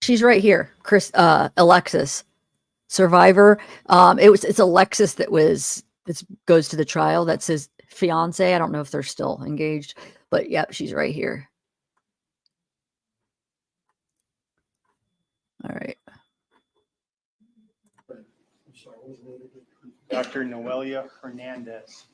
She's right here, Alexis, survivor. It's Alexis that goes to the trial. That's his fiance. I don't know if they're still engaged, but yep, she's right here. All right. Dr. Noelia Hernandez.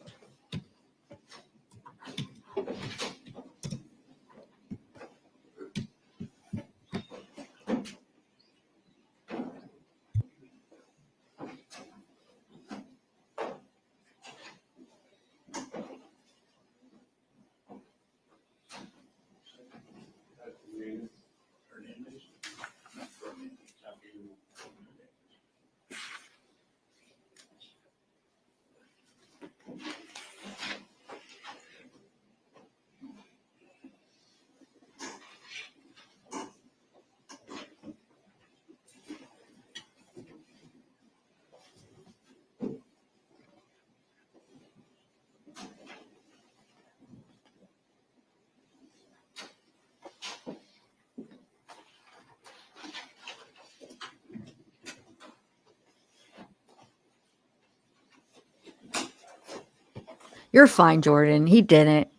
You're fine, Jordan. He didn't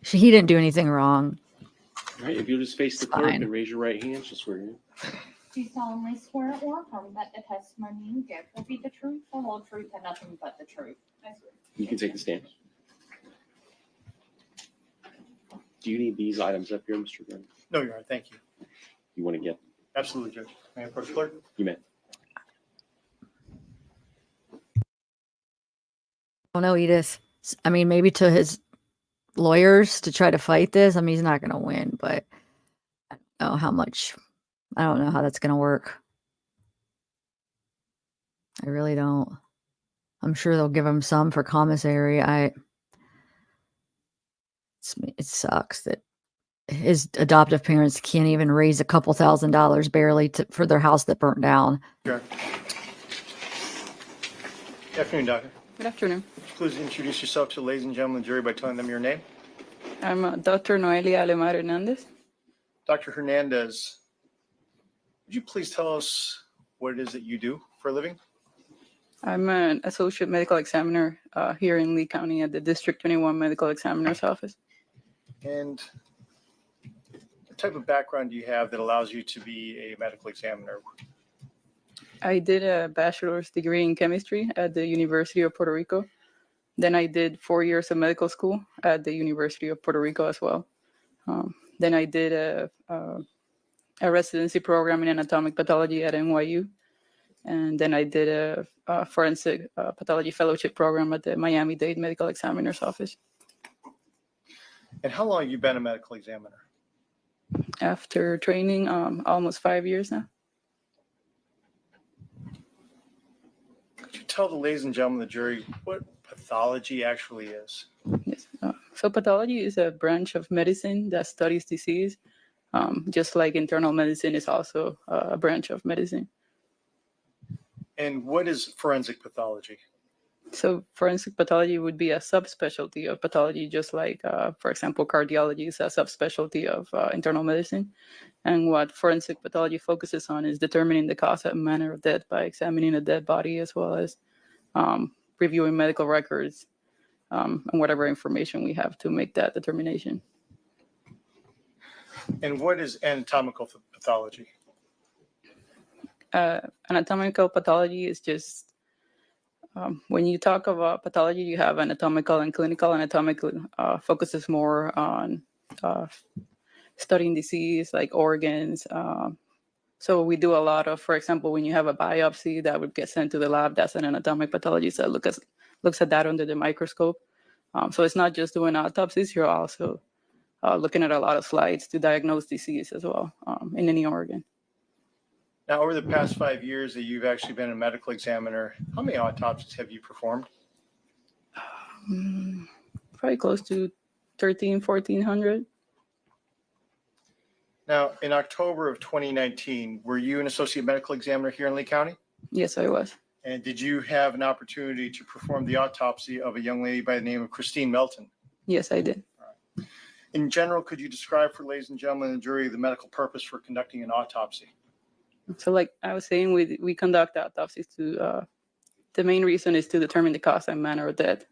do anything wrong. All right, if you'll just face the It's clerk fine. and raise your right hand, she'll swear you. Do you solemnly swear or affirm that the testimony you give will be the truth, the whole truth, and nothing but the truth? I swear. You can take the stand. Do you need these items up here, Mr. Green? No, Your Honor, thank you. You want to get? Absolutely, Judge. May I approach clerk? You may. I don't know, Edith. I mean, maybe to his lawyers to try to fight this. I mean, he's not going to win, but I don't know how much I don't know how that's going to work. I really don't. I'm sure they'll give him some for commissary. It sucks that his adoptive parents can't even raise a couple $1,000 barely for their house that burnt down. Sure. Good afternoon, Doctor. Good afternoon. Please introduce yourself to the ladies and gentlemen of the jury by telling them your name. I'm Dr. Noelia Alemar Hernandez. Dr. Hernandez, would you please tell us what it is that you do for a living? I'm an associate medical examiner here in Lee County at the District 21 Medical Examiner's Office. And what type of background do you have that allows you to be a medical examiner? I did a bachelor's degree in chemistry at the University of Puerto Rico. Then I did 4 years of medical school at the University of Puerto Rico as well. Then I did a residency program in anatomic pathology at NYU. And then I did a forensic pathology fellowship program at the Miami-Dade Medical Examiner's Office. And how long have you been a medical examiner? After training, almost 5 years now. Could you tell the ladies and gentlemen of the jury what pathology actually is? Yes. So pathology is a branch of medicine that studies disease, just like internal medicine is also a branch of medicine. And what is forensic pathology? So forensic pathology would be a subspecialty of pathology, just like, for example, cardiology is a subspecialty of internal medicine. And what forensic pathology focuses on is determining the cause and manner of death by examining a dead body, as well as reviewing medical records and whatever information we have to make that determination. And what is anatomical pathology? Anatomical pathology is just when you talk about pathology, you have anatomical and clinical. Anatomical focuses more on studying disease, like organs. So we do a lot of, for example, when you have a biopsy that would get sent to the lab, that's an anatomic pathologist that looks at that under the microscope. So it's not just doing autopsies, you're also looking at a lot of slides to diagnose disease as well in any organ. Now, over the past 5 years that you've actually been a medical examiner, how many autopsies have you performed? Probably close to 1,400. Now, in October of 2019, were you an associate medical examiner here in Lee County? Yes, I was. And did you have an opportunity to perform the autopsy of a young lady by the name of Christine Melton? Yes, I did. In general, could you describe for ladies and gentlemen in the jury the medical purpose for conducting an autopsy? So like I was saying, we conduct autopsies to, the main reason is to determine the cause and manner of death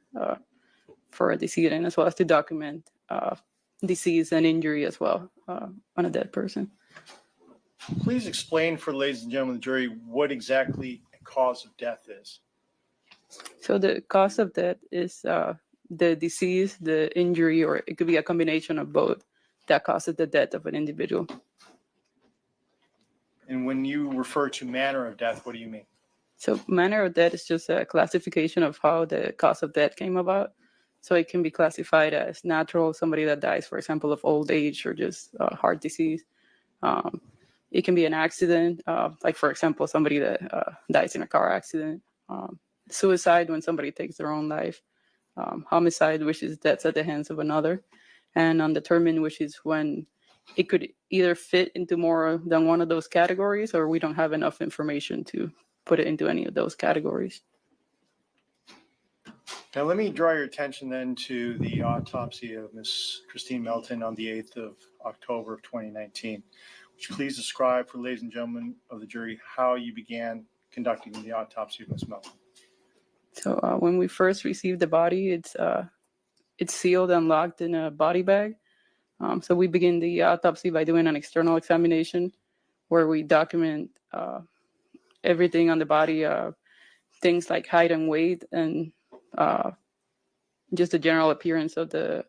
for a decedent, as well as to document disease and injury as well on a dead person. Please explain for ladies and gentlemen of the jury what exactly a cause of death is. So the cause of death is the disease, the injury, or it could be a combination of both that causes the death of an individual. And when you refer to manner of death, what do you mean? So manner of death is just a classification of how the cause of death came about. So it can be classified as natural, somebody that dies, for example, of old age or just heart disease. It can be an accident, like, for example, somebody that dies in a car accident. Suicide, when somebody takes their own life. Homicide, which is deaths at the hands of another. And undetermined, which is when it could either fit into more than one of those categories, or we don't have enough information to put it into any of those categories. Now, let me draw your attention then to the autopsy of Miss Christine Melton on the 8th of October of 2019. Would you please describe for ladies and gentlemen of the jury how you began conducting the autopsy of Miss Melton? So when we first received the body, it's sealed and locked in a body bag. So we begin the autopsy by doing an external examination where we document everything on the body, things like height and weight, and just the general appearance of the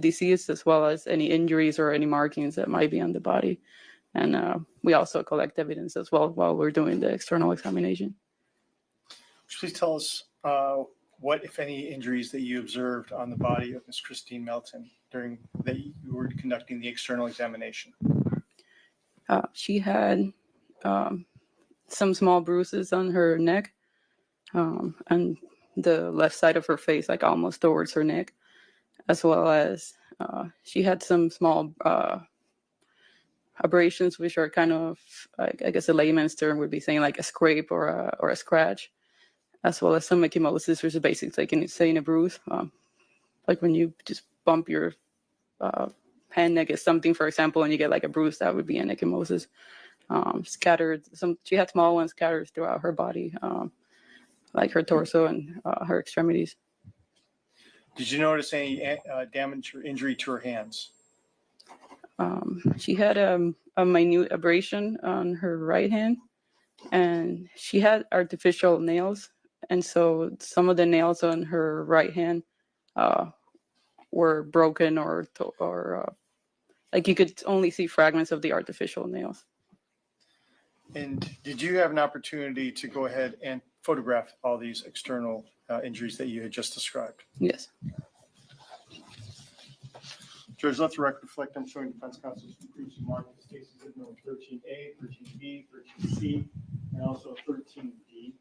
deceased, as well as any injuries or any markings that might be on the body. And we also collect evidence as well while we're doing the external examination. Would you please tell us what, if any, injuries that you observed on the body of Miss Christine Melton during that you were conducting the external examination? She had some small bruises on her neck and the left side of her face, like almost towards her neck, as well as she had some small abrasions, which are kind of, I guess a layman's term would be saying like a scrape or a scratch, as well as some ecchymosis, which is basically like saying a bruise, like when you just bump your hand against something, for example, and you get like a bruise, that would be an ecchymosis. Scattered, she had small ones scattered throughout her body, like her torso and her extremities. Did you notice any damage or injury to her hands? She had a minute abrasion on her right hand, and she had artificial nails, and so some of the nails on her right hand were broken or like you could only see fragments of the artificial nails. And did you have an opportunity to go ahead and photograph all these external injuries that you had just described? Yes. Judge, let the record reflect I'm showing defense counsel's proofs and mark the cases of number 13A, 13B, 13C, and also 13D.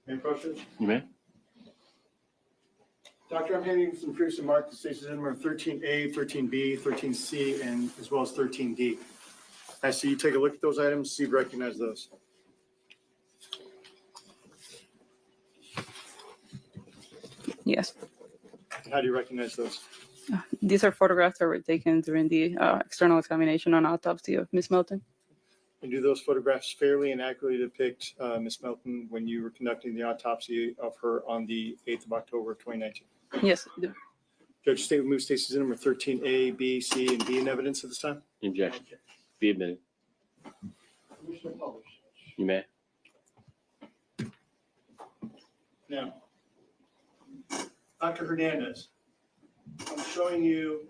Any questions? You may. Doctor, I'm handing you some proofs and mark the cases of number 13A, 13B, 13C, and as well as 13D. I see you take a look at those items, see if you recognize those. Yes. How do you recognize those? These are photographs that were taken during the external examination and autopsy of Miss Melton. And do those photographs fairly and accurately depict Ms. Melton when you were conducting the autopsy of her on the 8th of October of 2019? Yes. Judge State will move cases in number 13A, B, C, and D in evidence at this time. Objection. Be admitted. Commissioner Publish. You may. Now, Dr. Hernandez, I'm showing you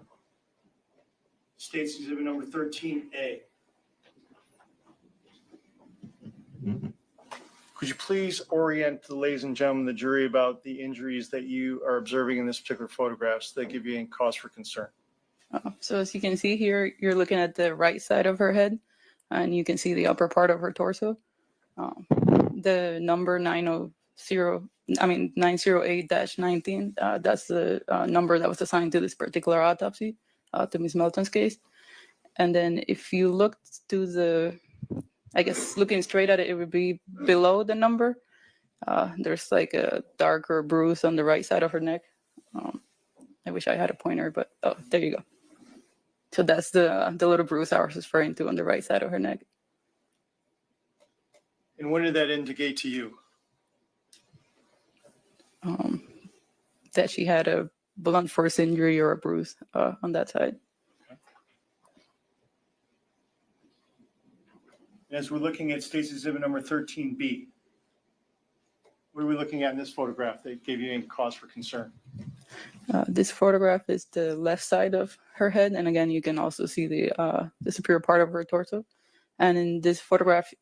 State's Exhibit number 13A. Could you please orient the ladies and gentlemen, the jury, about the injuries that you are observing in this particular photographs that give you any cause for concern? So as you can see here, you're looking at the right side of her head, and you can see the upper part of her torso. The number 908-19, that's the number that was assigned to this particular autopsy, to Ms. Melton's case. And then if you look to the, I guess looking straight at it, it would be below the number. There's like a darker bruise on the right side of her neck. I wish I had a pointer, but oh, there you go. So that's the little bruise I was referring to on the right side of her neck. And what did that indicate to you? That she had a blunt force injury or a bruise on that side. And as we're looking at State's Exhibit number 13B, what are we looking at in this photograph that gave you any cause for concern? This photograph is the left side of her head, and again, you can also see the superior part of her torso. And in this photograph,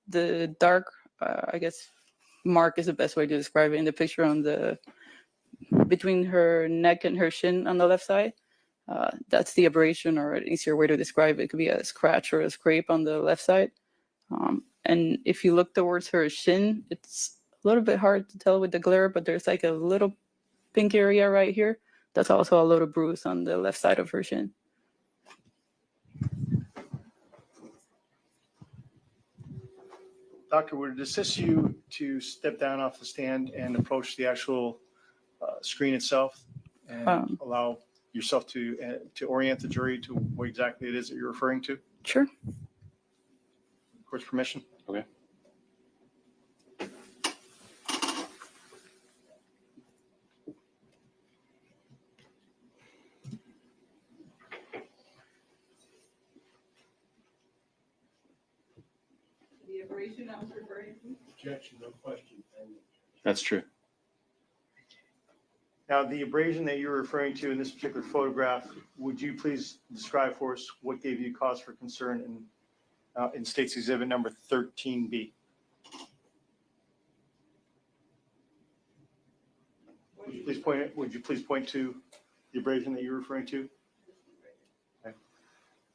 the dark, I guess, mark is the best way to describe it in the picture on the between her neck and her shin on the left side. That's the abrasion, or an easier way to describe it. It could be a scratch or a scrape on the left side. And if you look towards her shin, it's a little bit hard to tell with the glare, but there's like a little pink area right here. That's also a little bruise on the left side of her shin. Doctor, would it assist you to step down off the stand and approach the actual screen itself and allow yourself to orient the jury to what exactly it is that you're referring to? Sure. Court's permission. Okay. abrasion I was referring to? Objection, no question. That's true. Now, the abrasion that you're referring to in this particular photograph, would you please describe for us what gave you cause for concern in State's Exhibit number 13B? Would you please point to the abrasion that you're referring to? Okay.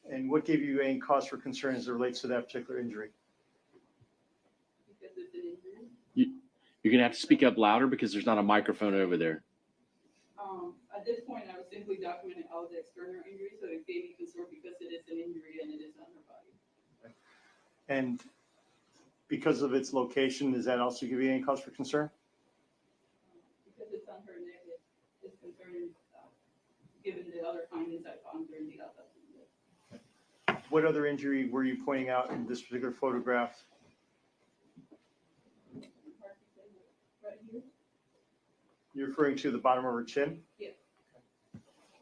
And what gave you any cause for concern as it relates to that particular injury? Because it's an injury. You're gonna have to speak up louder because there's not a microphone over there. At this point, I was simply documenting all the external injuries, so it gave me concern because it is an injury and it is on her body. And because of its location, does that also give you any cause for concern? Because it's on her neck, it's concerning, given the other findings I found during the autopsy. What other injury were you pointing out in this particular photograph? Right here? You're referring to the bottom of her chin? Yes.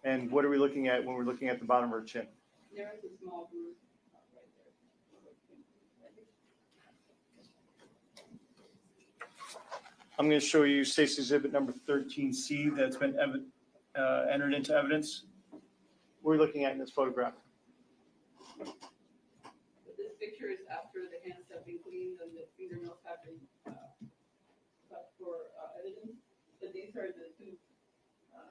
And what are we looking at when we're looking at the bottom of her chin? There is a small bruise right there. I'm going to show you State's Exhibit number 13C that's been entered into evidence. What are we looking at in this photograph? But this picture is after the hands have been cleaned and the fingernails have been cut for evidence. But these are the two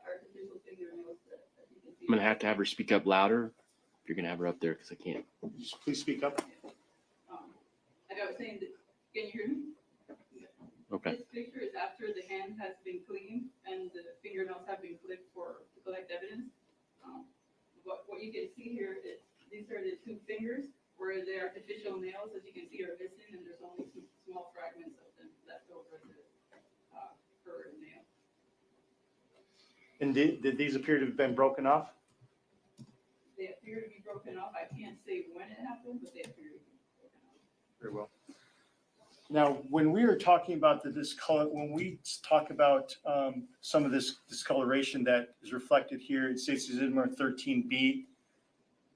artificial fingernails that you can see. I'm gonna have to have her speak up louder if you're gonna have her up there because I can't. Just please speak up. Like I was saying, can you hear me? Okay. This picture is after the hand has been cleaned and the fingernails have been clipped to collect evidence. What you can see here is these are the two fingers where the artificial nails, as you can see, are missing, and there's only some small fragments of them left over per nail. And did these appear to have been broken off? They appear to be broken off. I can't say when it happened, but they appear to be broken off. Very well. Now, when we are talking about when we talk about some of this discoloration that is reflected here in State's Exhibit number 13B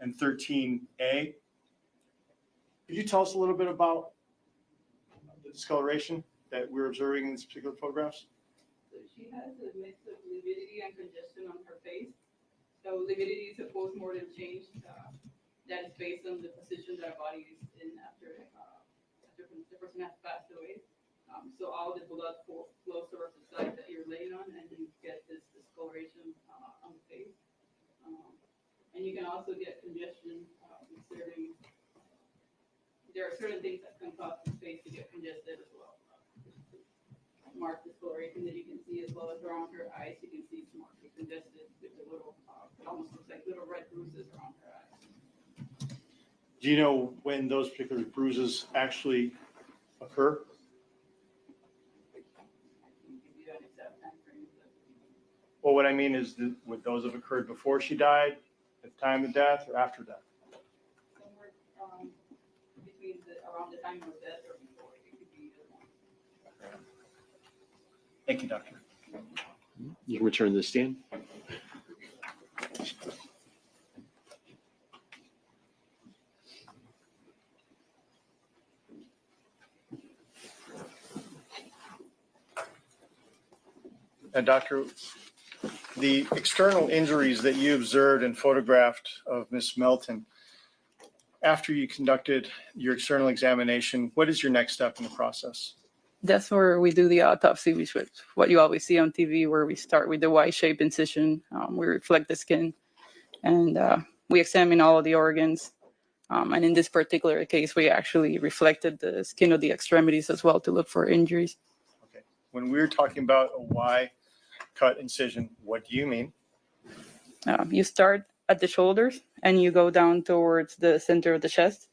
and 13A, could you tell us a little bit about the discoloration that we're observing in these particular photographs? So she has a mix of lividity and congestion on her face. So lividity is a post-mortem change that is based on the position that our body is in after the person has passed away. So all the blood flows towards the side that you're laying on, and you get this discoloration on the face. And you can also get congestion there are certain things that can cause the face to get congested as well. Marked discoloration that you can see, as well as around her eyes, you can see it's markedly congested with the little, it almost looks like little red bruises around her eyes. Do you know when those particular bruises actually occur? Well, what I mean is, would those have occurred before she died, at the time of death, or after death? Somewhere between around the time of death or before, it could be either one. Thank you, Doctor. You can return to the stand. Doctor, the external injuries that you observed and photographed of Ms. Melton, after you conducted your external examination, what is your next step in the process? That's where we do the autopsy, which is what you always see on TV, where we start with the Y-shaped incision. We reflect the skin, and we examine all of the organs. And in this particular case, we actually reflected the skin of the extremities as well to look for injuries. Okay. When we're talking about a Y-cut incision, what do you mean? You start at the shoulders, and you go down towards the center of the chest.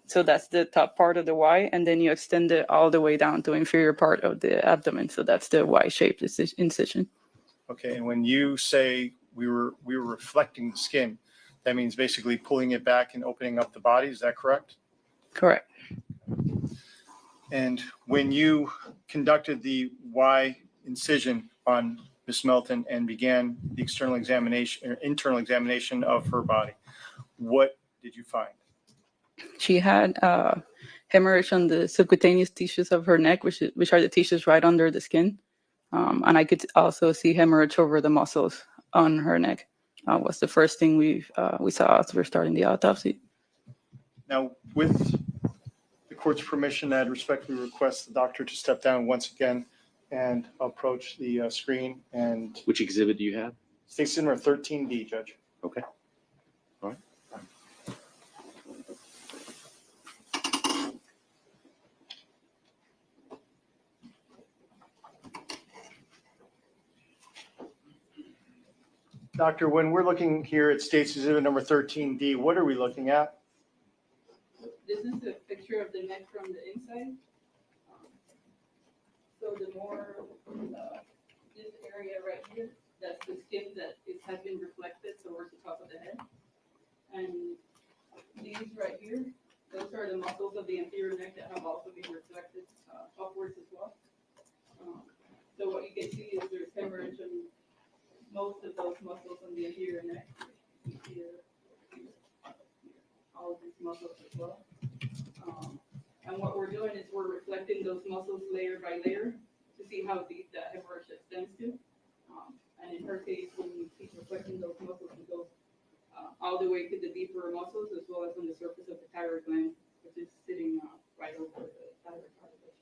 So that's the top part of the Y, and then you extend it all the way down to inferior part of the abdomen. So that's the Y-shaped incision. Okay, and when you say we were reflecting the skin, that means basically pulling it back and opening up the body. Is that correct? Correct. And when you conducted the Y incision on Ms. Melton and began the external examination or internal examination of her body, what did you find? She had hemorrhage on the subcutaneous tissues of her neck, which are the tissues right under the skin. And I could also see hemorrhage over the muscles on her neck. Was the first thing we saw as we're starting the autopsy. Now, with the court's permission, I'd respectfully request the doctor to step down once again and approach the screen. And Which exhibit do you have? Stacy number 13D, Judge. Okay. All right. Doctor, when we're looking here at State's exhibit number 13D, what are we looking at? This is a picture of the neck from the inside. So the more, this area right here, that's the skin that has been reflected towards the top of the head. And these right here, those are the muscles of the anterior neck that have also been reflected upwards as well. So what you can see is there's hemorrhage on most of those muscles on the anterior neck. Here, all of these muscles as well. And what we're doing is we're reflecting those muscles layer by layer to see how deep that hemorrhage extends to. And in her case, when we keep reflecting those muscles, it goes all the way to the deeper muscles as well as on the surface of the thyroid gland, which is sitting right over the thyroid cartilage.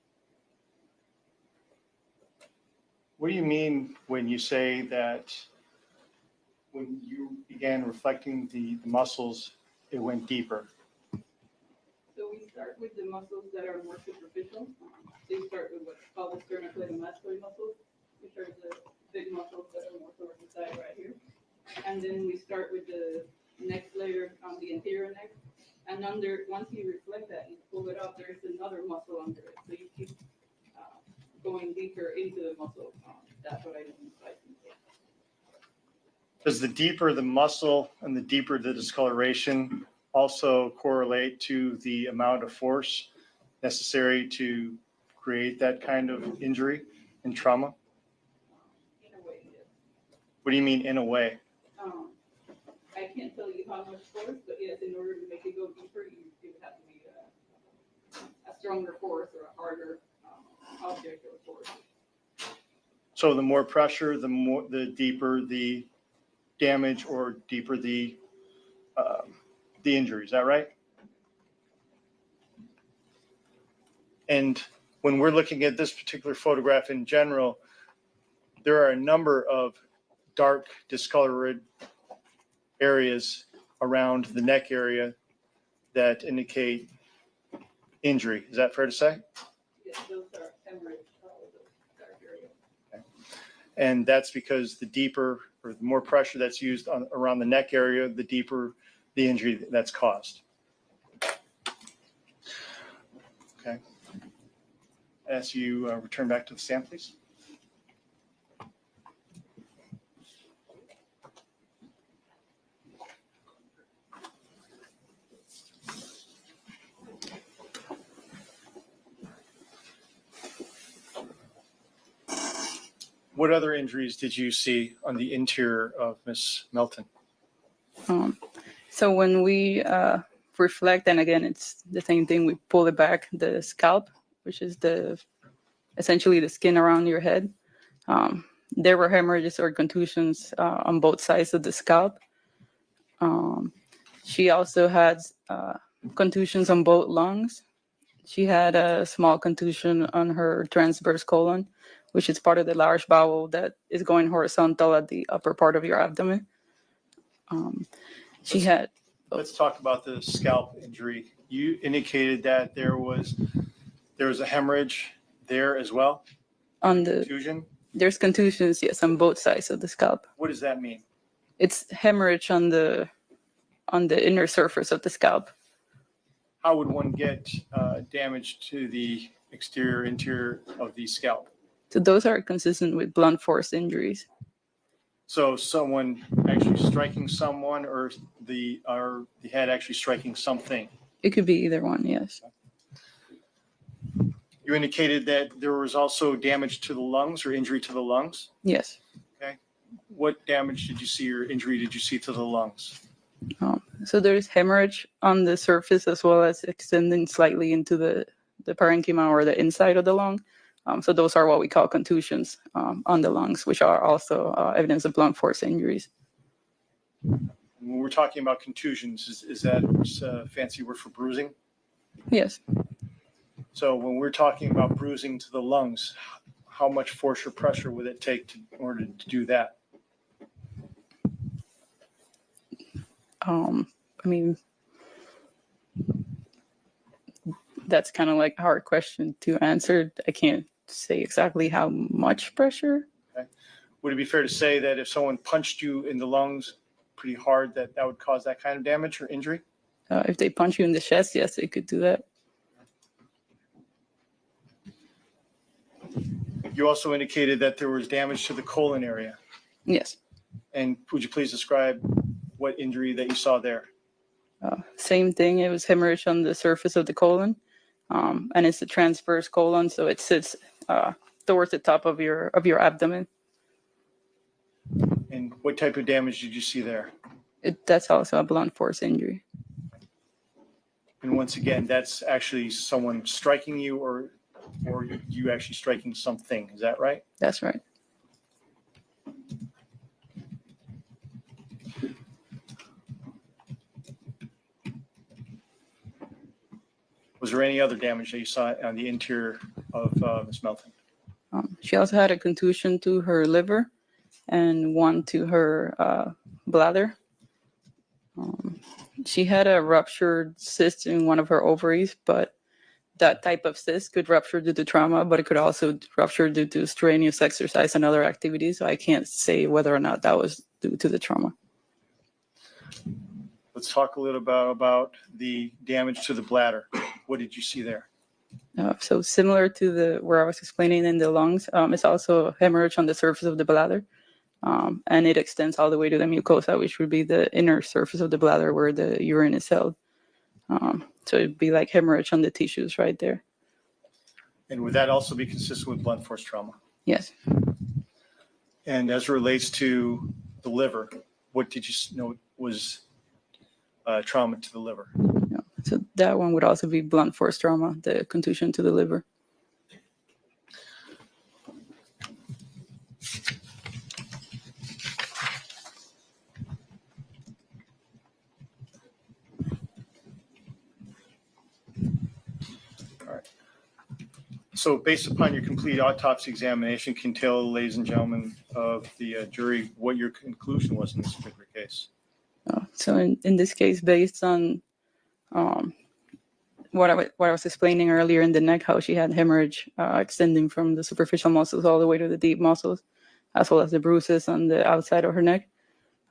What do you mean when you say that when you began reflecting the muscles, it went deeper? So we start with the muscles that are more superficial. They start with what's called the sternocleidomastoid muscles, which are the big muscles that are more towards the side right here. And then we start with the next layer on the anterior neck. And once you reflect that, you pull it up, there's another muscle under it. So you keep going deeper into the muscle. That's what I mean by slicing. Does the deeper the muscle and the deeper the discoloration also correlate to the amount of force necessary to create that kind of injury and trauma? In a way, yes. What do you mean in a way? I can't tell you how much force, but yes, in order to make it go deeper, it would have to be a stronger force or a harder object or force. So the more pressure, the deeper the damage or deeper the injury. Is that right? And when we're looking at this particular photograph in general, there are a number of dark discolored areas around the neck area that indicate injury. Is that fair to say? Yes, those are hemorrhage, dark areas. Okay. And that's because the deeper or the more pressure that's used around the neck area, the deeper the injury that's caused. Okay. As you return back to the stand, please. What other injuries did you see on the interior of Miss Melton? So when we reflect, and again, it's the same thing, we pull it back, the scalp, which is essentially the skin around your head. There were hemorrhages or contusions on both sides of the scalp. She also had contusions on both lungs. She had a small contusion on her transverse colon, which is part of the large bowel that is going horizontal at the upper part of your abdomen. Let's talk about the scalp injury. You indicated that there was a hemorrhage there as well? Contusion? There's contusions, yes, on both sides of the scalp. What does that mean? It's hemorrhage on the inner surface of the scalp. How would one get damage to the interior of the scalp? So those are consistent with blunt force injuries. So someone actually striking someone or the head actually striking something? It could be either one, yes. You indicated that there was also damage to the lungs or injury to the lungs? Yes. Okay. What damage did you see or injury did you see to the lungs? So there's hemorrhage on the surface as well as extending slightly into the parenchyma or the inside of the lung. So those are what we call contusions on the lungs, which are also evidence of blunt force injuries. When we're talking about contusions, is that a fancy word for bruising? Yes. So when we're talking about bruising to the lungs, how much force or pressure would it take in order to do that? I mean, that's kind of like a hard question to answer. I can't say exactly how much pressure. Would it be fair to say that if someone punched you in the lungs pretty hard, that would cause that kind of damage or injury? If they punch you in the chest, yes, they could do that. You also indicated that there was damage to the colon area. Yes. And would you please describe what injury that you saw there? Same thing. It was hemorrhage on the surface of the colon, and it's a transverse colon, so it sits towards the top of your abdomen. And what type of damage did you see there? That's also a blunt force injury. And once again, that's actually someone striking you, or you actually striking something. Is that right? That's right. Was there any other damage that you saw on the interior of Ms. Melton? She also had a contusion to her liver and one to her bladder. She had a ruptured cyst in one of her ovaries, but that type of cyst could rupture due to trauma, but it could also rupture due to strenuous exercise and other activities. So I can't say whether or not that was due to the trauma. Let's talk a little about the damage to the bladder. What did you see there? So similar to where I was explaining in the lungs, it's also hemorrhage on the surface of the bladder. And it extends all the way to the mucosa, which would be the inner surface of the bladder where the urine is held. So it'd be like hemorrhage on the tissues right there. And would that also be consistent with blunt force trauma? Yes. And as it relates to the liver, what did you know was trauma to the liver? Yeah. So that one would also be blunt force trauma, the contusion to the liver. All right. So based upon your complete autopsy examination, can you tell, ladies and gentlemen of the jury, what your conclusion was in this particular case? So in this case, based on what I was explaining earlier in the neck, how she had hemorrhage extending from the superficial muscles all the way to the deep muscles, as well as the bruises on the outside of her neck.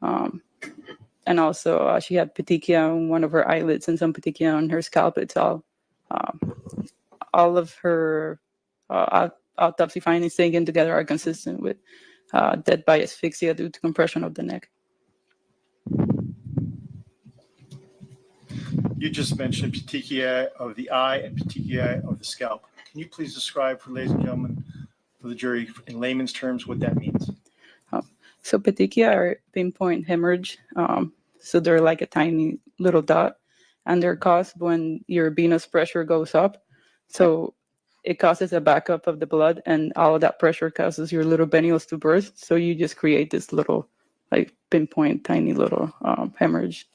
And also she had petechia on one of her eyelids and some petechia on her scalp. It's all of her autopsy findings taken together are consistent with death by asphyxia due to compression of the neck. You just mentioned petechia of the eye and petechia of the scalp. Can you please describe for ladies and gentlemen of the jury in layman's terms what that means? So petechia are pinpoint hemorrhage. So they're like a tiny little dot, and they're caused when your venous pressure goes up. So it causes a backup of the blood, and all of that pressure causes your little venules to burst. So you just create this little, like pinpoint, tiny little hemorrhage.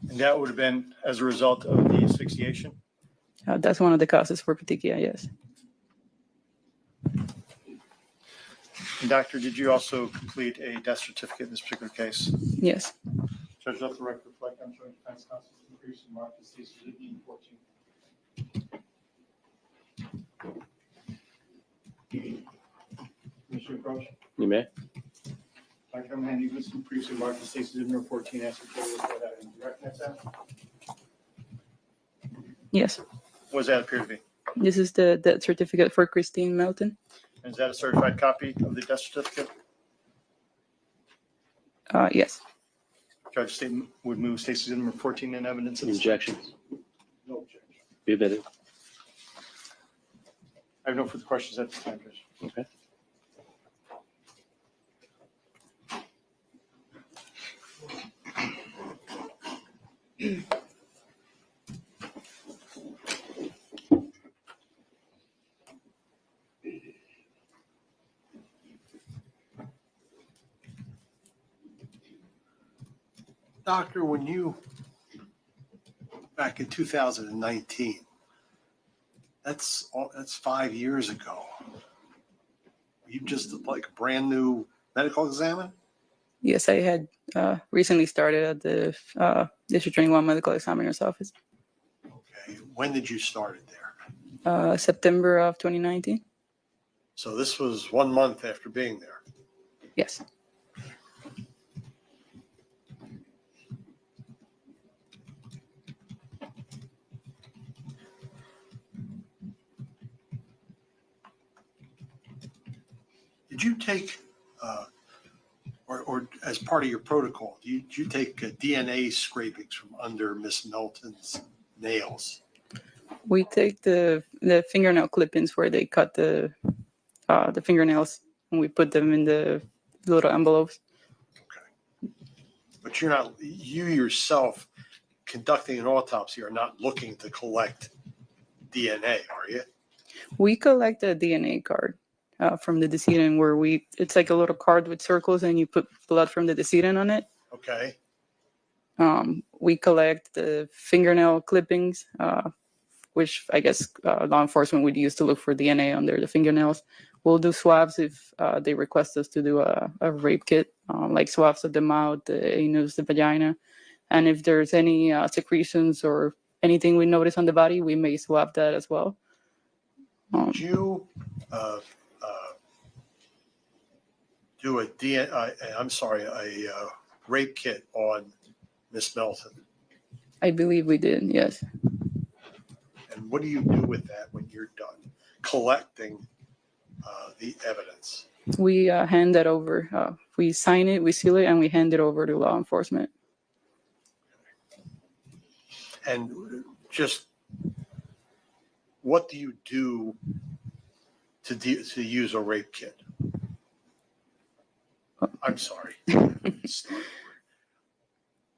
And that would have been as a result of the asphyxiation? That's one of the causes for petechia, yes. And doctor, did you also complete a death certificate in this particular case? Yes. Judge, let the record reflect I'm showing defense counsel's increase in marked as cases 15 and 14. Commissioner Croce? You may. Dr. O'Mahan, you listen previously marked as cases number 14 as reported. Do you recognize that? Yes. What does that appear to be? This is the death certificate for Christine Melton. And is that a certified copy of the death certificate? Yes. Judge Staten would move Stacy number 14 in evidence. Injections. No objection. Be admitted. I have no further questions at this time, Judge. Okay. Doctor, when you, back in 2019, that's 5 years ago. You just like a brand new medical examiner? Yes, I had recently started at the District 21 Medical Examiner's Office, Okay. When did you start it there? September of 2019. So this was 1 month after being there. Yes. Did you take, or as part of your protocol, did you take DNA scrapings from under Miss Melton's nails? We take the fingernail clippings where they cut the fingernails, and we put them in the little envelopes. Okay. But you're not, you yourself conducting an autopsy are not looking to collect DNA, are you? We collect a DNA card from the decedent where it's like a little card with circles and you put blood from the decedent on it. Okay. We collect the fingernail clippings, which I guess law enforcement would use to look for DNA under the fingernails. We'll do swabs if they request us to do a rape kit, like swabs of the mouth, the anus, the vagina. And if there's any secretions or anything we notice on the body, we may swab that as well. Did you do a rape kit on Miss Melton? I believe we did, yes. And what do you do with that when you're done collecting the evidence? We hand that over. We sign it, we seal it, and we hand it over to law enforcement. And just what do you do to use a rape kit? I'm sorry.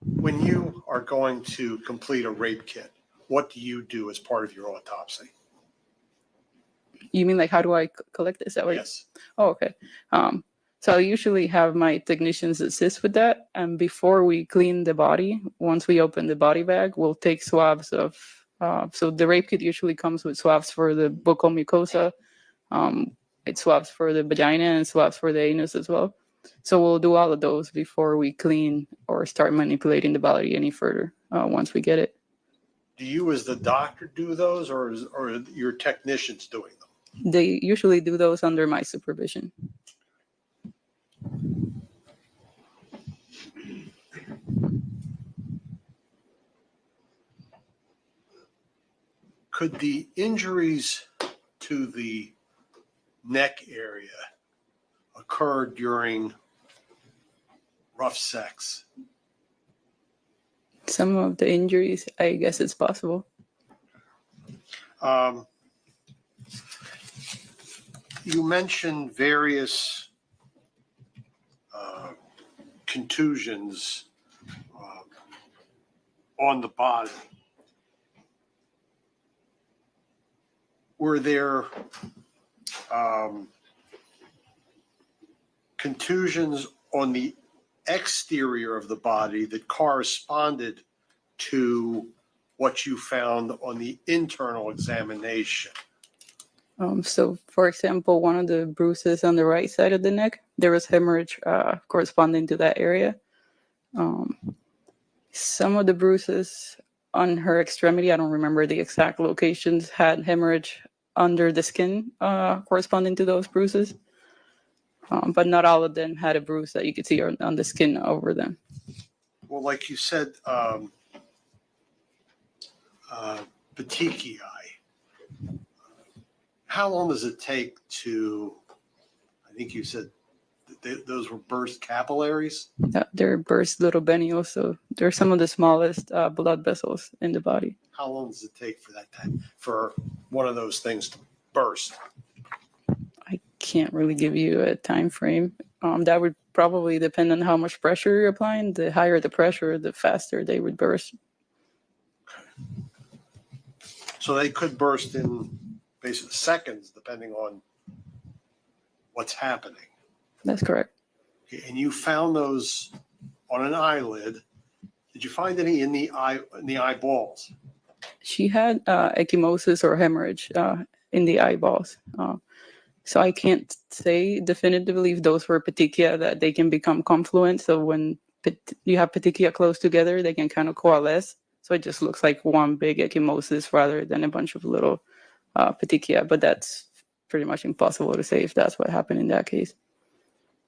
When you are going to complete a rape kit, what do you do as part of your autopsy? You mean like how do I collect this? Is that what Yes. Oh, okay. So I usually have my technicians assist with that. And before we clean the body, once we open the body bag, we'll take swabs of, so the rape kit usually comes with swabs for the buccal mucosa. It swabs for the vagina and swabs for the anus as well. So we'll do all of those before we clean or start manipulating the body any further once we get it. Do you as the doctor do those or are your technicians doing them? They usually do those under my supervision. Could the injuries to the neck area occur during rough sex? Some of the injuries, I guess it's possible. You mentioned various contusions on the body. Were there contusions on the exterior of the body that corresponded to what you found on the internal examination? So, for example, one of the bruises on the right side of the neck, there was hemorrhage corresponding to that area. Some of the bruises on her extremity, I don't remember the exact locations, had hemorrhage under the skin corresponding to those bruises. But not all of them had a bruise that you could see on the skin over them. Well, like you said, petechiae. How long does it take to, I think you said those were burst capillaries? They're burst little venules, so they're some of the smallest blood vessels in the body. How long does it take for that time, for one of those things to burst? I can't really give you a time frame. That would probably depend on how much pressure you're applying. The higher the pressure, the faster they would burst. So they could burst in basically seconds, depending on what's happening. That's correct. Okay, and you found those on an eyelid. Did you find any in the eyeballs? She had ecchymosis or hemorrhage in the eyeballs. So I can't say definitively if those were petechia, that they can become confluent. So when you have petechia close together, they can kind of coalesce. So it just looks like one big ecchymosis rather than a bunch of little petechia. But that's pretty much impossible to say if that's what happened in that case.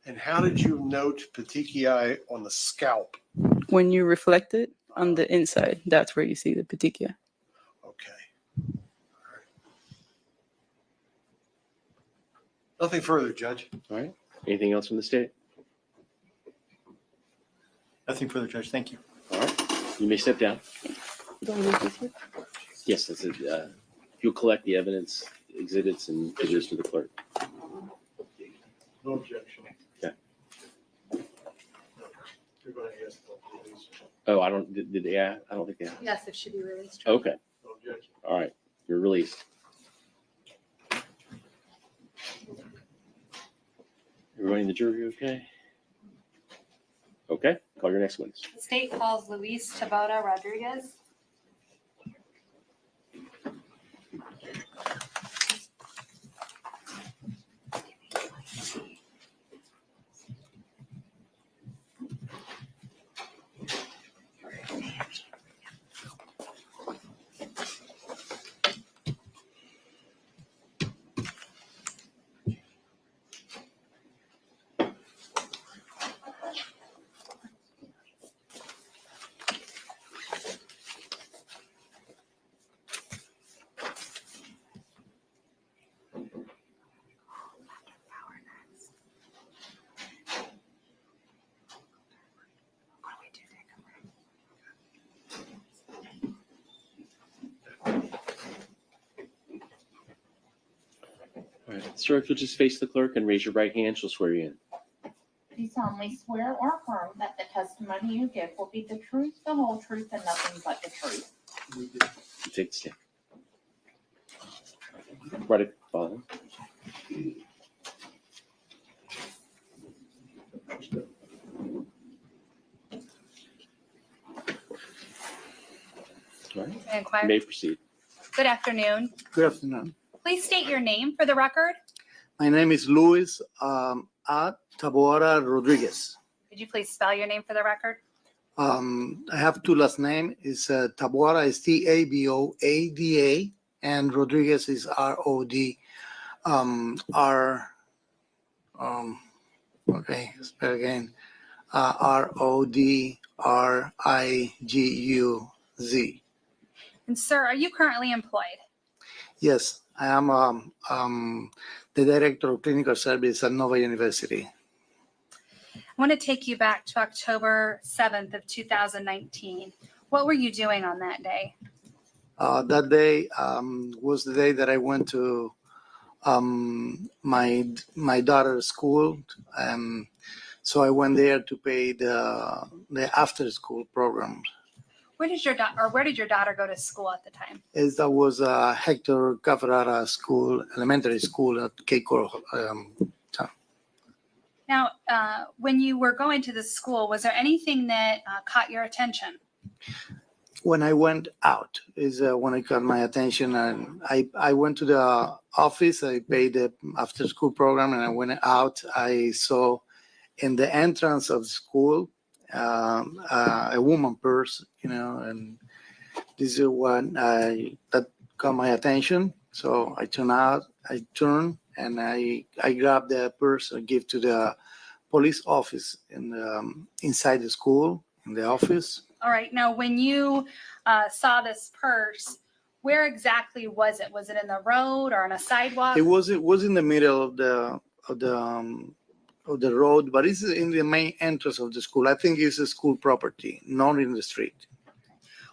And how did you note petechiae on the scalp? When you reflect it on the inside, that's where you see the petechia. Okay. All right. Nothing further, Judge. All right. Anything else from the state? Nothing further, Judge. Thank you. All right. You may step down. Yes, that's it. You'll collect the evidence, exhibits, and give this to the clerk. No objection. Okay. You're going to ask the police. Oh, I don't, did they, I don't think they have. Yes, it should be released. Okay. No objection. All right. You're released. Everybody in the jury okay? Okay. Call your next witness. The state calls Luis Tabora Rodriguez. All right. Sir, if you'll just face the clerk and raise your right hand, she'll swear you in. Do you solemnly swear or affirm that the testimony you give will be the truth, the whole truth, and nothing but the truth? You take the stand. Right at follow. All right. You Inquire. may proceed. Good afternoon. Good afternoon. Please state your name for the record. My name is Luis Tabora Rodriguez. Could you please spell your name for the record? I have two last names. It's Taboada is Taboada, and Rodriguez is Rod. Okay, spell again. Rodriguz. And sir, are you currently employed? Yes, I am the director of clinical service at Nova University. I want to take you back to October 7th of 2019. What were you doing on that day? That day was the day that I went to my daughter's school. So I went there to pay the after school program. Where did your daughter go to school at the time? That was Hector Cafarara School, elementary school at Cape Coral town. Now, when you were going to the school, was there anything that caught your attention? When I went out is when it caught my attention, and I went to the office. I paid the after school program, and I went out. I saw in the entrance of the school a woman purse, and this is what that caught my attention. So I turned and I grabbed the purse and give to the police office inside the school, in the office. All right. Now, when you saw this purse, where exactly was it? Was it in the road or on a sidewalk? It was in the middle of the road, but it's in the main entrance of the school. I think it's a school property, not in the street.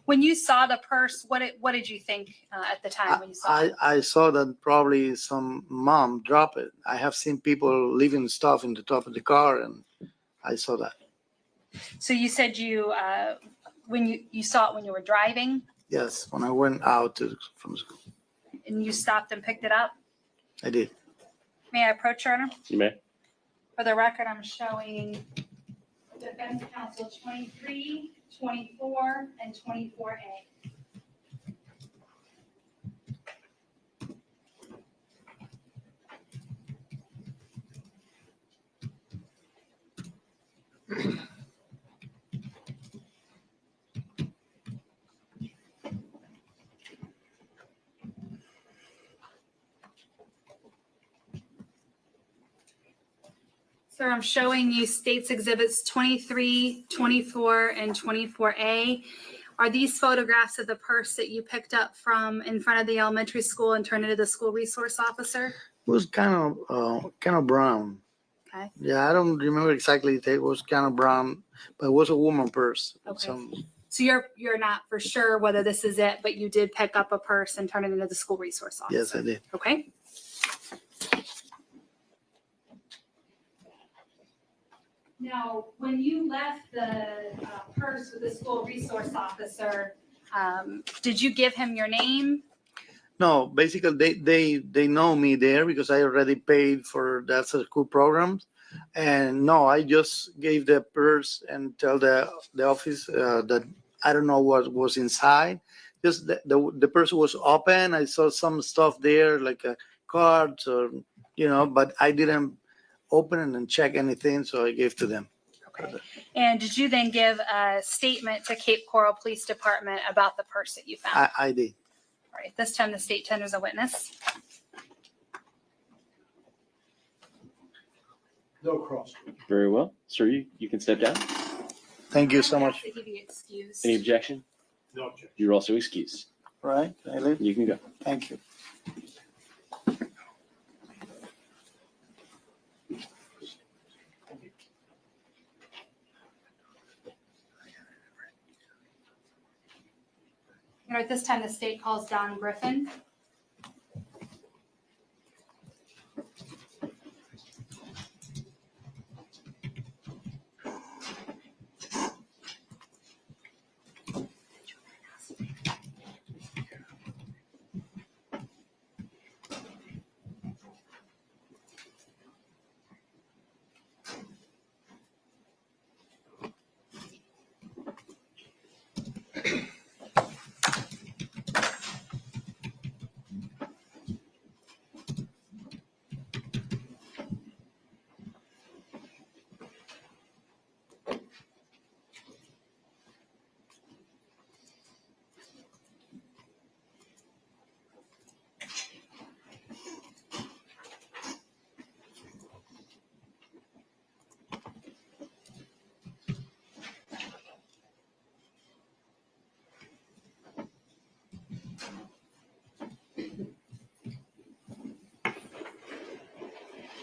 When you saw the purse, what did you think at the time when you saw it? I saw that probably some mom dropped it. I have seen people leaving stuff in the top of the car, and I saw that. So you said when you saw it when you were driving? Yes, when I went out from school, And you stopped and picked it up? I did. May I approach, Your Honor? You may. For the record, I'm showing defense counsel 23, 24, and 24A. Sir, I'm showing you states exhibits 23, 24, and 24A. Are these photographs of the purse that you picked up from in front of the elementary school and turned into the school resource officer? It was kind of brown. Okay. Yeah, I don't remember exactly. It was kind of brown, but it was a woman purse. Okay. So you're not for sure whether this is it, but you did pick up a purse and turn it into the school resource officer? Yes, I did. Okay. Now, when you left the purse with the school resource officer, did you give him your name? No, basically they know me there because I already paid for that school programs. And no, I just gave the purse and tell the office that I don't know what was inside. Just the purse was open. I saw some stuff there like cards or, but I didn't open it and check anything. So I gave to them. Okay. And did you then give a statement to Cape Coral Police Department about the purse that you found? I did. All right, this time the state tenders a witness. No cross. Very well. Sir, you can step down. Thank you so I'm gonna much. ask that he be excused. Any objection? No objection. You're also excused. Right? I leave? You can go. Thank you. All right, this time the state calls Don Griffin.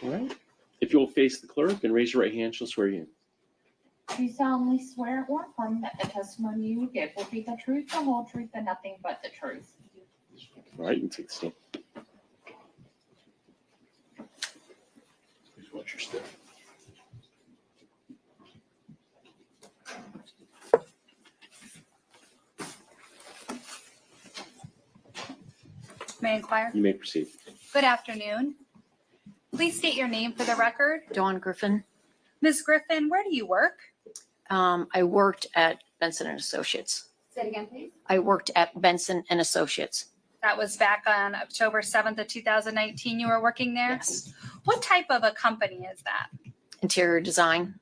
All right. If you'll face the clerk and raise your right hand, she'll swear you in. Do you solemnly swear or affirm that the testimony you give will be the truth, the whole truth, and nothing but the truth? All right, you can take the stand. Please watch your step. May I inquire? You may proceed. Good afternoon. Please state your name for the record. Dawn Griffin. Ms. Griffin, where do you work? I worked at Benson and Associates. Say it again, please. I worked at Benson and Associates. That was back on October 7th of 2019 you were working there? Yes. What type of a company is that? Interior design.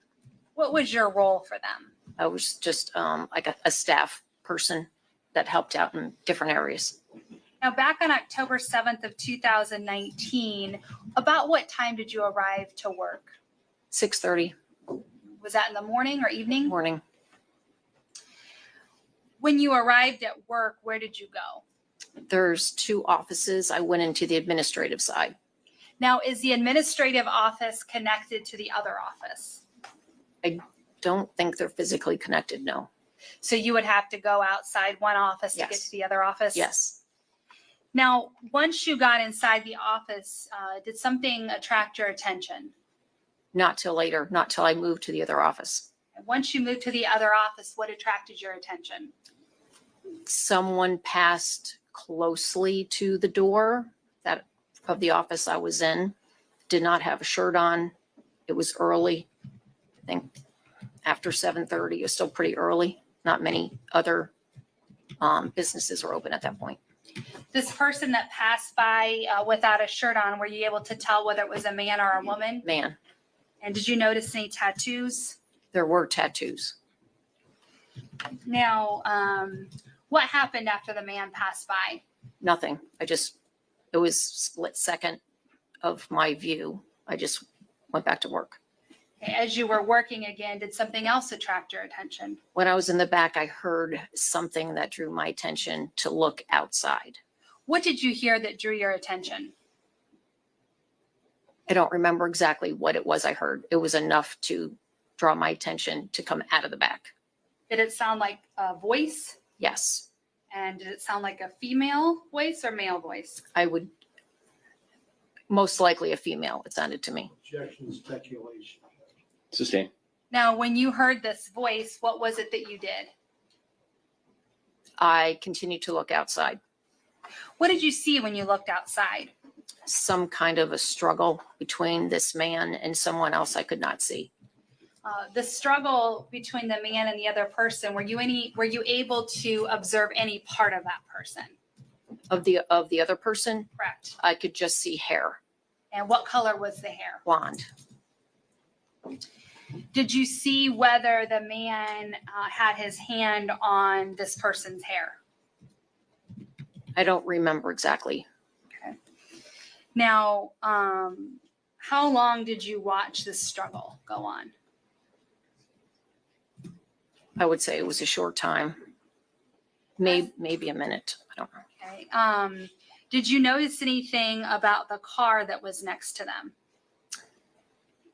What was your role for them? I was just like a staff person that helped out in different areas. Now, back on October 7th of 2019, about what time did you arrive to work? 6:30 Was that in the morning or evening? morning. When you arrived at work, where did you go? There's 2 offices. I went into the administrative side. Now, is the administrative office connected to the other office? Don't think they're physically connected, no. So you would have to go outside one office to get Yes. to the other office? Yes. Now, once you got inside the office, did something attract your attention? Not till later, not till I moved to the other office. And once you moved to the other office, what attracted your attention? Someone passed closely to the door that of the office I was in, did not have a shirt on. It was early. I think after 7:30, it was still pretty early. Not many other businesses were open at that point. This person that passed by without a shirt on, were you able to tell whether it was a man or a woman? Man, And did you notice any tattoos? there were tattoos. Now, what happened after the man passed by? Nothing. It was split second of my view. I just went back to work. As you were working again, did something else attract your attention? When I was in the back, I heard something that drew my attention to look outside. What did you hear that drew your attention? I don't remember exactly what it was I heard. It was enough to draw my attention to come out of the back. Did it sound like a voice? Yes, And did it sound like a female voice or male voice? I would, most likely a female, it sounded to me. Objection, speculation. Sustain. Now, when you heard this voice, what was it that you did? I continued to look outside. What did you see when you looked outside? Some kind of a struggle between this man and someone else I could not see. The struggle between the man and the other person, were you able to observe any part of that person? Of the other person, Correct. I could just see hair, And what color was the hair? blonde. Did you see whether the man had his hand on this person's hair? I don't remember exactly. Now, how long did you watch this struggle go on? I would say it was a short time. Maybe a minute. I don't know. Okay. Did you notice anything about the car that was next to them?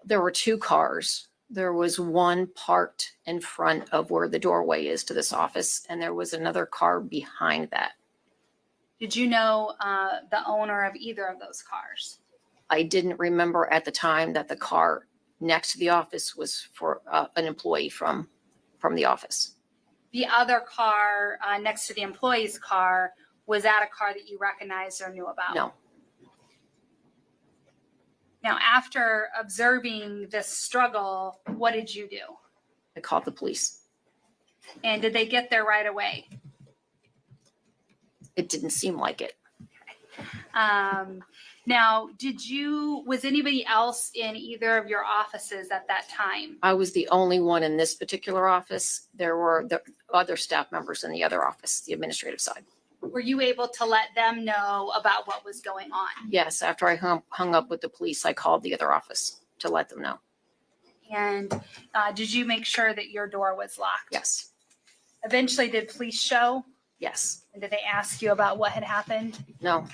There were two cars. There was one parked in front of where the doorway is to this office, and there was another car behind that. Did you know the owner of either of those cars? I didn't remember at the time that the car next to the office was for an employee from the office. The other car next to the employee's car, was that a car that you recognized or knew about? No. Now, after observing this struggle, what did you do? I called the police. And did they get there right away? It didn't seem like it. Now, was anybody else in either of your offices at that time? I was the only one in this particular office. There were the other staff members in the other office, the administrative side. Were you able to let them know about what was going on? Yes, after I hung up with the police, I called the other office to let them know. And did you make sure that your door was locked? Yes, Eventually, did police show? yes, And did they ask you about what had happened? no,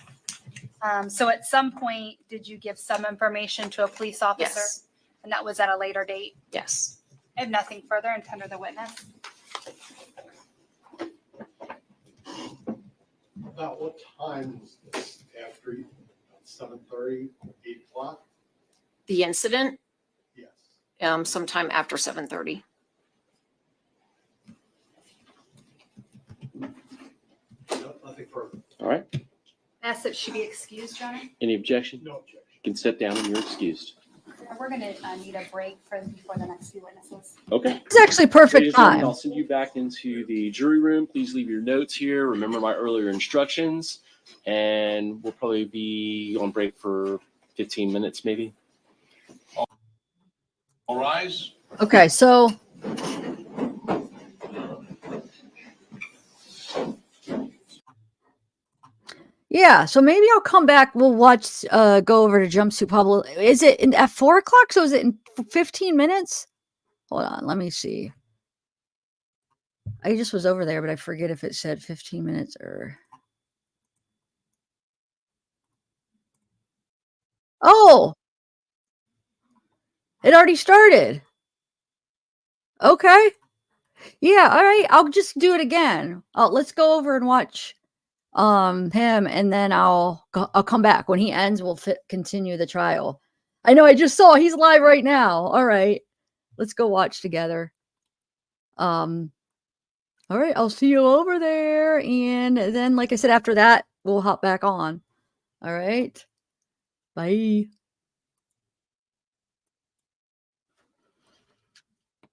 So at some point, did you give some information to a police officer? yes, And that was at a later date? yes. I have nothing further and tender the witness. About what time was this? After 7:30, 8 o'clock? The incident, Yes. sometime after 7:30. No, nothing further. All right. Ask that she be excused, Your Honor. Any objection? No objection. You can sit down and you're excused. We're going to need a break before the next few witnesses. Okay. It's actually Ladies perfect and gentlemen, time. I'll send you back into the jury room. Please leave your notes here. Remember my earlier instructions. And we'll probably be on break for 15 minutes, maybe. All rise. Okay, so yeah, so maybe I'll come back. We'll watch, go over to Jumpsuit Pablo. Is it at 4 o'clock? So is it in 15 minutes? Hold on, let me see. I just was over there, but I forget if it said 15 minutes or. Oh, it already started. Okay. Yeah, all right. I'll just do it again. Let's go over and watch him, and then I'll come back when he ends. We'll continue the trial. I know I just saw he's live right now. All right. Let's go watch together. All right, I'll see you over there. And then, like I said, after that, we'll hop back on. All right. Bye.